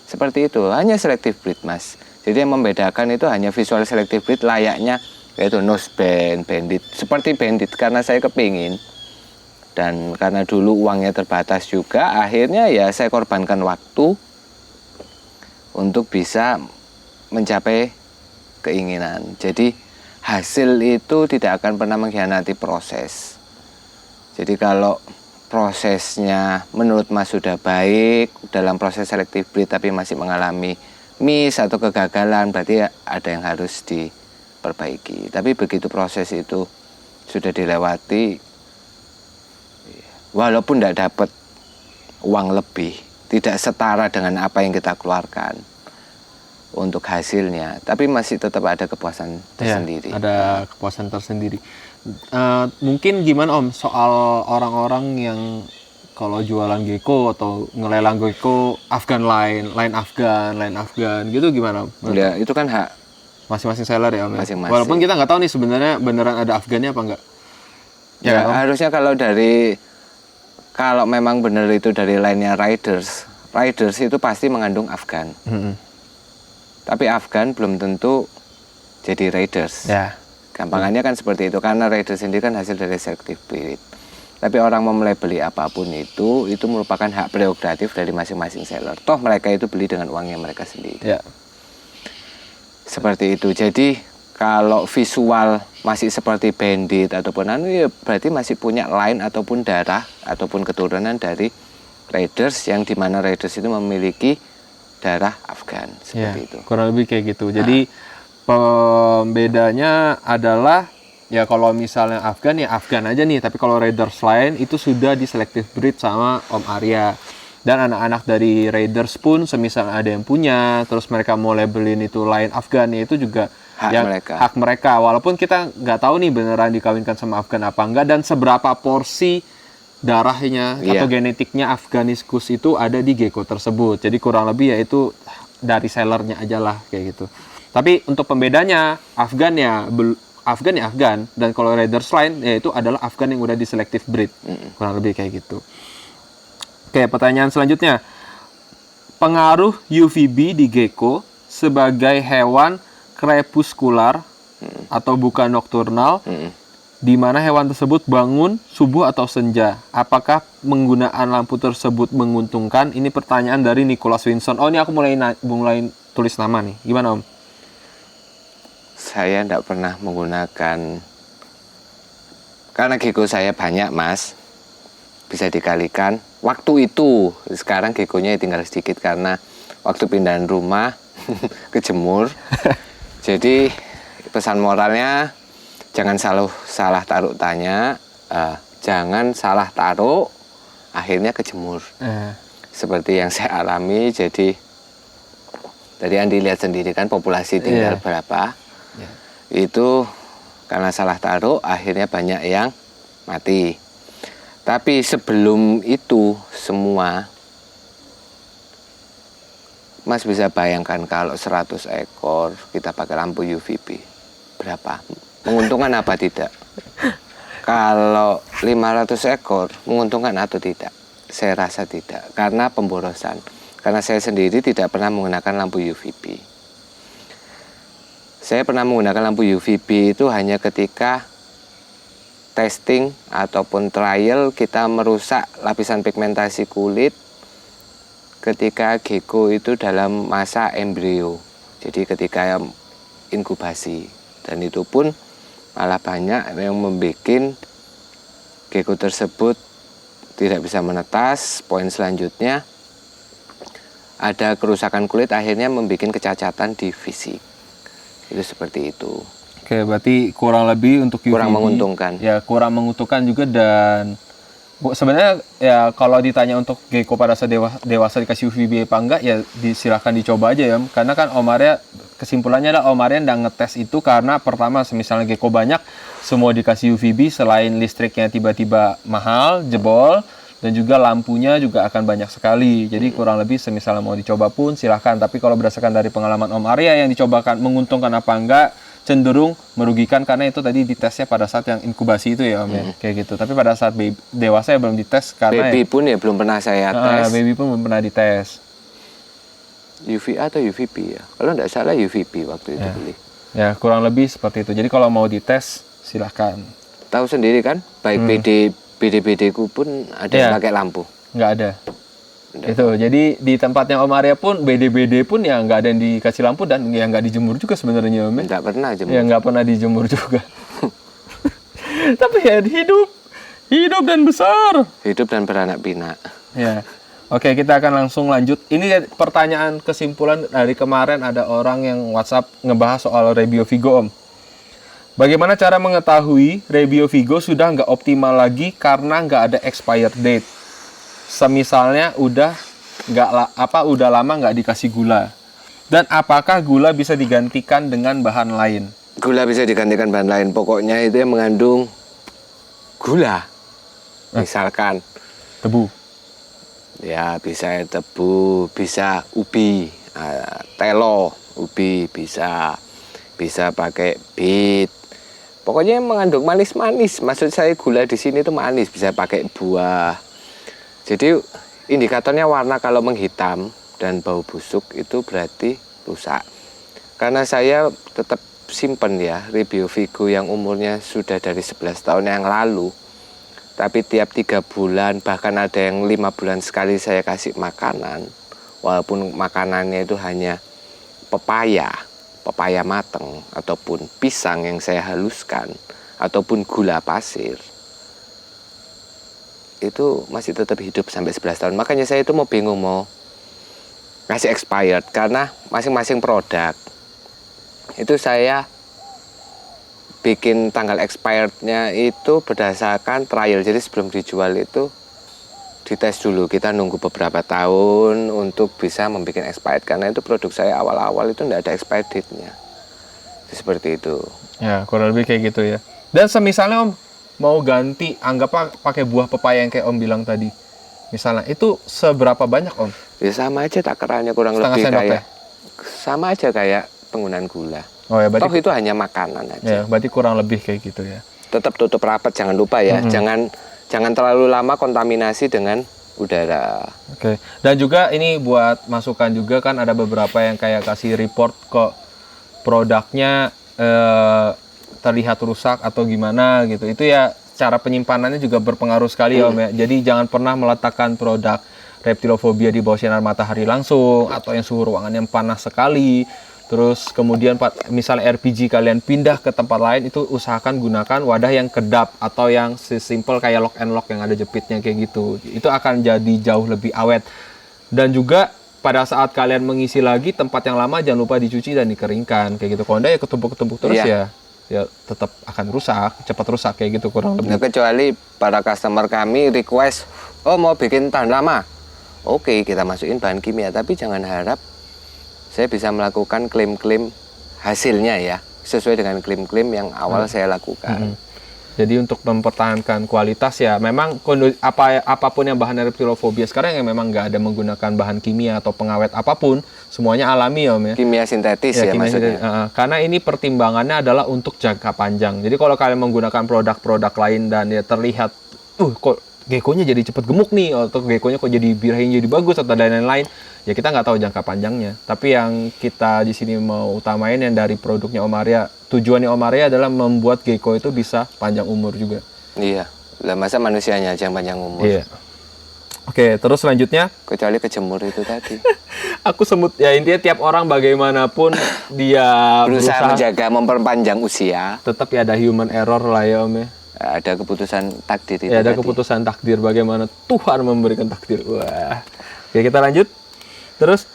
Seperti itu, hanya selective breed Mas. Jadi yang membedakan itu hanya visual selective breed layaknya yaitu nose band, bandit. Seperti bandit karena saya kepingin. Dan karena dulu uangnya terbatas juga, akhirnya ya saya korbankan waktu untuk bisa mencapai keinginan. Jadi hasil itu tidak akan pernah mengkhianati proses. Jadi kalau prosesnya menurut Mas sudah baik dalam proses selective breed tapi masih mengalami miss atau kegagalan, berarti ada yang harus diperbaiki. Tapi begitu proses itu sudah dilewati, walaupun tidak dapat uang lebih, tidak setara dengan apa yang kita keluarkan untuk hasilnya, tapi masih tetap ada kepuasan tersendiri. Ya, ada kepuasan tersendiri. Mungkin gimana Om soal orang-orang yang kalau jualan gecko atau ngelelang gecko Afgan line Afgan gitu gimana Om? Ya itu kan hak masing-masing seller ya Om. Masing-masing. Walaupun kita nggak tahu nih sebenarnya beneran ada Afgannya apa enggak. Ya kan, harusnya kalau memang benar itu dari line-nya Riders itu pasti mengandung Afgan. Tapi Afgan belum tentu jadi Raiders. Ya. Gampangannya kan seperti itu, karena Raiders sendiri kan hasil dari selective breed. Tapi orang mau beli apapun itu merupakan hak prerogatif dari masing-masing seller. Toh mereka itu beli dengan uangnya mereka sendiri. Ya. Seperti itu. Jadi kalau visual masih seperti bandit ataupun ya berarti masih punya line ataupun darah ataupun keturunan dari Raiders, yang dimana Raiders itu memiliki darah Afgan seperti itu. Kurang lebih kayak gitu. Jadi pembedanya adalah ya kalau misalnya Afgan ya Afgan aja nih, tapi kalau Raiders lain itu sudah di selective breed sama Om Arya. Dan anak-anak dari Raiders pun semisal ada yang punya, terus mereka mau labelin itu line Afgan ya itu juga hak mereka. Walaupun kita nggak tahu nih beneran dikawinkan sama Afgan apa enggak dan seberapa porsi darahnya atau genetiknya Afganicus itu ada di gecko tersebut. Jadi kurang lebih ya itu dari sellernya aja lah kayak gitu. Tapi untuk pembedanya Afgan ya Afgan dan kalau Raiders lain ya itu adalah Afgan yang udah di selective breed. Kurang lebih kayak gitu. Oke, pertanyaan selanjutnya. Pengaruh UVB di gecko sebagai hewan crepuscular atau bukan nokturnal di mana hewan tersebut bangun subuh atau senja. Apakah penggunaan lampu tersebut menguntungkan? Ini pertanyaan dari Nicholas Winson. Oh, ini aku mulai tulis nama nih. Gimana, Om? Saya tidak pernah menggunakan, karena gecko saya banyak, Mas. Bisa dikalikan. Waktu itu, sekarang geckonya tinggal sedikit karena waktu pindahan rumah kejemur. Jadi pesan moralnya, jangan salah taruh tanya, jangan salah taruh, akhirnya kejemur. Seperti yang saya alami. Jadi tadi Andi lihat sendiri kan populasi tinggal berapa. Itu karena salah taruh, akhirnya banyak yang mati. Tapi sebelum itu semua, Mas bisa bayangkan kalau 100 ekor kita pakai lampu UVB, berapa? Menguntungkan apa tidak? Kalau 500 ekor, menguntungkan atau tidak? Saya rasa tidak, karena pemborosan. Karena saya sendiri tidak pernah menggunakan lampu UVB. Saya pernah menggunakan lampu UVB itu hanya ketika testing ataupun trial kita merusak lapisan pigmentasi kulit ketika gecko itu dalam masa embrio, jadi ketika inkubasi, dan itu pun malah banyak yang membuat gecko tersebut tidak bisa menetas. Poin selanjutnya ada kerusakan kulit, akhirnya membuat kecacatan di fisik. Itu seperti itu. Oke, berarti kurang lebih untuk UVB kurang menguntungkan. Ya, kurang menguntungkan juga. Dan sebenarnya ya kalau ditanya untuk gecko pada saat dewasa dikasih UVB apa enggak, ya silahkan dicoba aja ya. Karena kan Om Arya, kesimpulannya adalah Om Arya nggak ngetes itu karena pertama, misalnya gecko banyak, semua dikasih UVB, selain listriknya tiba-tiba mahal, jebol, dan juga lampunya juga akan banyak sekali. Jadi kurang lebih semisalnya mau dicoba pun silahkan. Tapi kalau berdasarkan dari pengalaman Om Arya, yang dicobakan menguntungkan apa enggak, cenderung merugikan karena itu tadi ditesnya pada saat yang inkubasi itu ya Om ya, kayak gitu. Tapi pada saat dewasa ya belum dites karena baby pun ya belum pernah saya tes. Baby pun belum pernah dites. UVA atau UVB ya? Kalau tidak salah UVB waktu itu beli. Ya kurang lebih seperti itu. Jadi kalau mau dites silahkan. Tahu sendiri kan, baik BD ku pun ada yang pakai lampu. Nggak ada. Itu jadi di tempatnya Om Arya pun BD pun ya nggak ada yang dikasih lampu dan ya nggak dijemur juga sebenarnya Om. Nggak pernah jemur. Ya nggak pernah dijemur juga. Tapi ya hidup dan besar. Hidup dan beranak pinak. Ya. Oke, kita akan langsung lanjut. Ini pertanyaan kesimpulan dari kemarin, ada orang yang WhatsApp ngebahas soal Rebio Vigo Om. Bagaimana cara mengetahui Rebio Vigo sudah nggak optimal lagi karena nggak ada expired date? Semisalnya udah lama nggak dikasih gula, dan apakah gula bisa digantikan dengan bahan lain? Gula bisa digantikan bahan lain, pokoknya itu yang mengandung gula. Misalkan tebu, ya bisa tebu, bisa ubi, telo, ubi bisa pakai bit. Pokoknya yang mengandung manis-manis. Maksud saya gula di sini itu manis, bisa pakai buah. Jadi indikatornya warna kalau menghitam dan bau busuk itu berarti rusak. Karena saya tetap simpen ya Rebio Vigo yang umurnya sudah dari 11 tahun yang lalu. Tapi tiap 3 bulan bahkan ada yang 5 bulan sekali saya kasih makanan. Walaupun makanannya itu hanya pepaya mateng ataupun pisang yang saya haluskan ataupun gula pasir. Itu masih tetap hidup sampai 11 tahun. Makanya saya itu bingung mau ngasih expired karena masing-masing produk itu saya bikin tanggal expirednya itu berdasarkan trial. Jadi sebelum dijual itu dites dulu, kita nunggu beberapa tahun untuk bisa membuat expired karena itu produk saya awal-awal itu tidak ada expired date-nya. Seperti itu. Ya kurang lebih kayak gitu ya. Dan semisalnya Om mau ganti, anggap pakai buah pepaya yang kayak Om bilang tadi, misalnya itu seberapa banyak Om? Ya sama aja takarannya, kurang setengah lebih sendok kayak ya? Sama aja kayak penggunaan gula. Oh ya, berarti itu hanya makanan aja. Ya, berarti kurang lebih kayak gitu ya. Tetap tutup rapat, jangan lupa ya. Jangan terlalu lama kontaminasi dengan udara. Oke. Dan juga ini buat masukan juga kan, ada beberapa yang kayak kasih report kok produknya terlihat rusak atau gimana gitu. Itu ya cara penyimpanannya juga berpengaruh sekali ya Om ya. Jadi jangan pernah meletakkan produk Reptilophobia di bawah sinar matahari langsung atau yang suhu ruangan yang panas sekali. Terus kemudian misalnya RPG kalian pindah ke tempat lain, itu usahakan gunakan wadah yang kedap atau yang simple kayak lock and lock yang ada jepitnya kayak gitu. Itu akan jadi jauh lebih awet. Dan juga pada saat kalian mengisi lagi tempat yang lama jangan lupa dicuci dan dikeringkan kayak gitu. Kalau enggak ya ketumpuk-ketumpuk terus ya tetap akan rusak, cepat rusak kayak gitu kurang lebih. Nah, kecuali para customer kami request, oh mau bikin tahan lama, oke kita masukin bahan kimia, tapi jangan harap saya bisa melakukan klaim-klaim hasilnya ya, sesuai dengan klaim-klaim yang awal saya lakukan. Jadi untuk mempertahankan kualitas ya, memang apapun yang bahan Reptilophobia sekarang yang memang nggak ada menggunakan bahan kimia atau pengawet apapun, semuanya alami ya Om ya. Kimia sintetis ya kimia maksudnya. Karena ini pertimbangannya adalah untuk jangka panjang. Jadi kalau kalian menggunakan produk-produk lain dan ya terlihat, kok geckonya jadi cepat gemuk nih, atau geckonya kok jadi birahinya jadi bagus atau dan lain-lain, ya kita nggak tahu jangka panjangnya. Tapi yang kita di sini mau utamain yang dari produknya Om Arya, tujuannya Om Arya adalah membuat gecko itu bisa panjang umur juga. Iya, lah masa manusianya aja yang panjang umur. Iya. Oke, terus selanjutnya, Kecuali kejemur itu tadi. aku sebut ya intinya tiap orang bagaimanapun dia Berusaha menjaga memperpanjang usia. tetap ya ada human error lah ya Om ya. Ada keputusan takdir itu Ya ada tadi. keputusan takdir, bagaimana Tuhan memberikan takdir. Wah. Oke, kita lanjut. Terus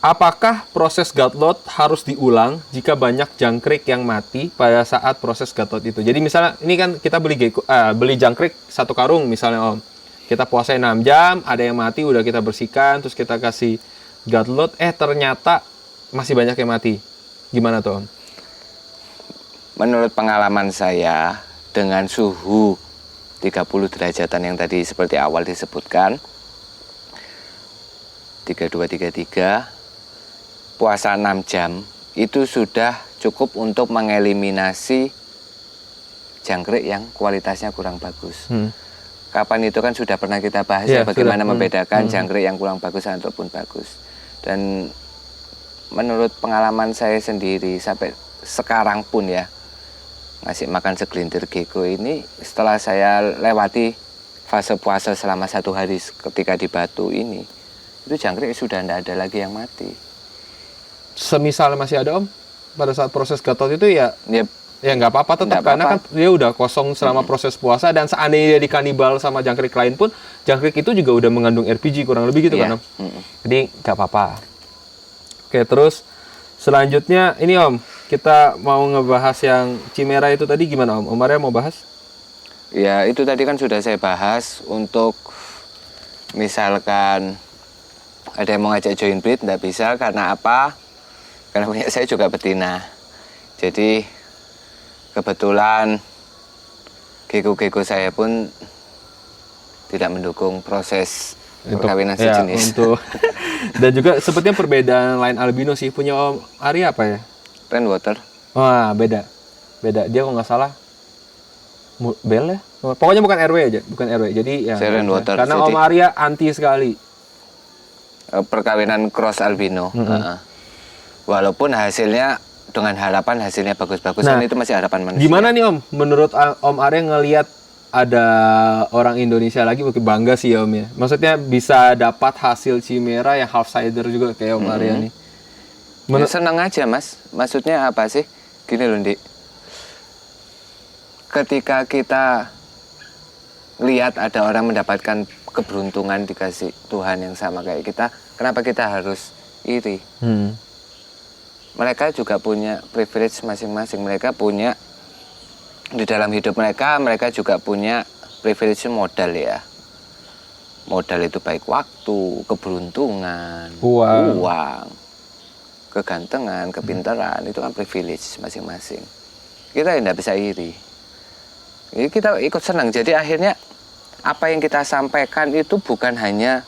apakah proses Gutlot harus diulang jika banyak jangkrik yang mati pada saat proses Gutlot itu? Jadi misalnya ini kan kita beli jangkrik satu karung misalnya Om. Kita puasain 6 jam, ada yang mati udah kita bersihkan, terus kita kasih Gutlot, ternyata masih banyak yang mati. Gimana tuh Om? Menurut pengalaman saya, dengan suhu 30 derajatan yang tadi seperti awal disebutkan, 3233, puasa 6 jam, itu sudah cukup untuk mengeliminasi jangkrik yang kualitasnya kurang bagus. Kapan itu kan sudah pernah kita bahas ya, bagaimana membedakan jangkrik yang kurang bagus ataupun bagus. Dan menurut pengalaman saya sendiri, sampai sekarang pun ya, ngasih makan segelintir gecko ini, setelah saya lewati fase puasa selama 1 hari ketika di Batu ini, itu jangkrik sudah tidak ada lagi yang mati. Semisal masih ada Om pada saat proses Gutlot itu ya nggak apa-apa tetap, karena kan dia udah kosong selama proses puasa, dan seandainya dia dikanibal sama jangkrik lain pun, jangkrik itu juga udah mengandung RPG kurang lebih gitu kan Om. Jadi nggak apa-apa. Oke, terus selanjutnya ini Om, kita mau ngebahas yang Chimera itu tadi gimana Om? Om Arya mau bahas? Ya itu tadi kan sudah saya bahas. Untuk misalkan ada yang mau ngajak join breed, nggak bisa. Karena apa? Karena punya saya juga betina. Jadi kebetulan gecko-gecko saya pun tidak mendukung proses perkawinan sejenis. Dan juga sepertinya perbedaan lain albino sih. Punya Om Arya apa ya? Rainwater. Wah, beda. Dia kalau nggak salah Bel ya. Pokoknya bukan RW aja, bukan RW. Jadi ya. Rainwater. Karena Om Arya anti sekali perkawinan cross albino. Walaupun hasilnya dengan harapan hasilnya bagus-bagusan, itu masih harapan manusia. Gimana nih Om? Menurut Om Arya ngelihat ada orang Indonesia lagi, bangga sih ya Om ya. Maksudnya bisa dapat hasil Chimera yang half sider juga kayak Om Arya nih. Senang aja Mas. Maksudnya apa sih? Gini loh Dik. Ketika kita lihat ada orang mendapatkan keberuntungan dikasih Tuhan yang sama kayak kita, kenapa kita harus iri? Mereka juga punya privilege masing-masing. Mereka punya di dalam hidup mereka juga punya privilege modal ya. Modal itu baik waktu, keberuntungan, uang, kegantengan, kepintaran, itu kan privilege masing-masing. Kita tidak bisa iri. Jadi kita ikut senang. Jadi akhirnya apa yang kita sampaikan itu bukan hanya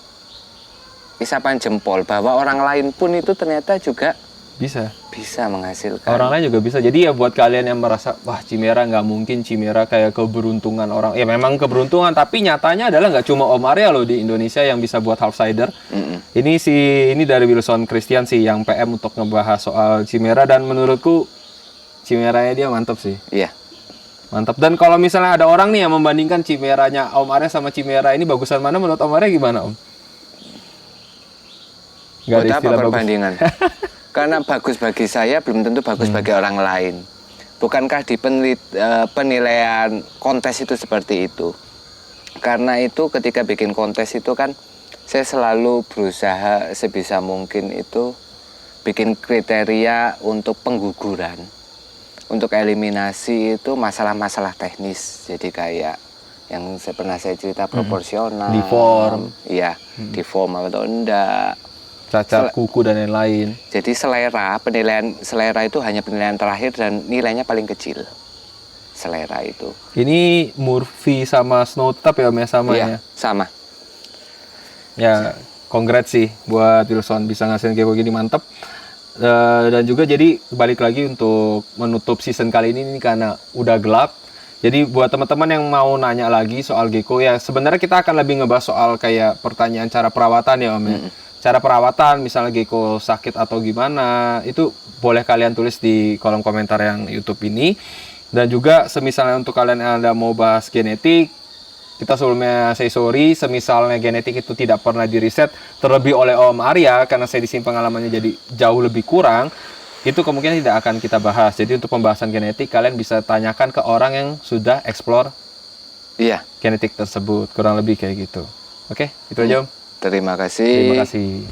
isapan jempol, bahwa orang lain pun itu ternyata juga bisa menghasilkan. Orang lain juga bisa. Jadi ya buat kalian yang merasa wah Chimera nggak mungkin, Chimera kayak keberuntungan orang. Ya memang keberuntungan, tapi nyatanya adalah nggak cuma Om Arya loh di Indonesia yang bisa buat half sider. Ini dari Wilson Christian sih yang PM untuk ngebahas soal Chimera, dan menurutku Chimeranya dia mantap sih. Iya. Mantap. Dan kalau misalnya ada orang nih yang membandingkan Chimeranya Om Arya sama Chimera ini bagusan mana, menurut Om Arya gimana, Om? Gak ada Buat apa istilah bagus. perbandingan? Karena bagus bagi saya belum tentu bagus bagi orang lain. Bukankah di penilaian kontes itu seperti itu? Karena itu ketika bikin kontes itu kan saya selalu berusaha sebisa mungkin itu bikin kriteria untuk pengguguran. Untuk eliminasi itu masalah-masalah teknis. Jadi kayak yang pernah saya cerita proporsional. Deform. Iya, deform atau enggak. Cacat kuku dan lain-lain. Jadi penilaian selera itu hanya penilaian terakhir dan nilainya paling kecil. Selera itu. Ini Murphy sama Snow tetap ya Om ya, sama Iya, ya? sama. Ya, congrats sih buat Wilson bisa ngasihin gecko gini, mantep. Dan juga jadi balik lagi untuk menutup season kali ini karena udah gelap. Jadi buat teman-teman yang mau nanya lagi soal gecko ya, sebenarnya kita akan lebih ngebahas soal kayak pertanyaan cara perawatan ya Om ya. Cara perawatan misalnya gecko sakit atau gimana, itu boleh kalian tulis di kolom komentar yang YouTube ini. Dan juga semisalnya untuk kalian yang ada mau bahas genetik, kita sebelumnya say sorry semisalnya genetik itu tidak pernah diriset terlebih oleh Om Arya karena saya di sini pengalamannya jadi jauh lebih kurang, itu kemungkinan tidak akan kita bahas. Jadi untuk pembahasan genetik kalian bisa tanyakan ke orang yang sudah explore Iya. genetik tersebut, kurang lebih kayak gitu. Oke, itu aja Om. Terima kasih. Terima kasih.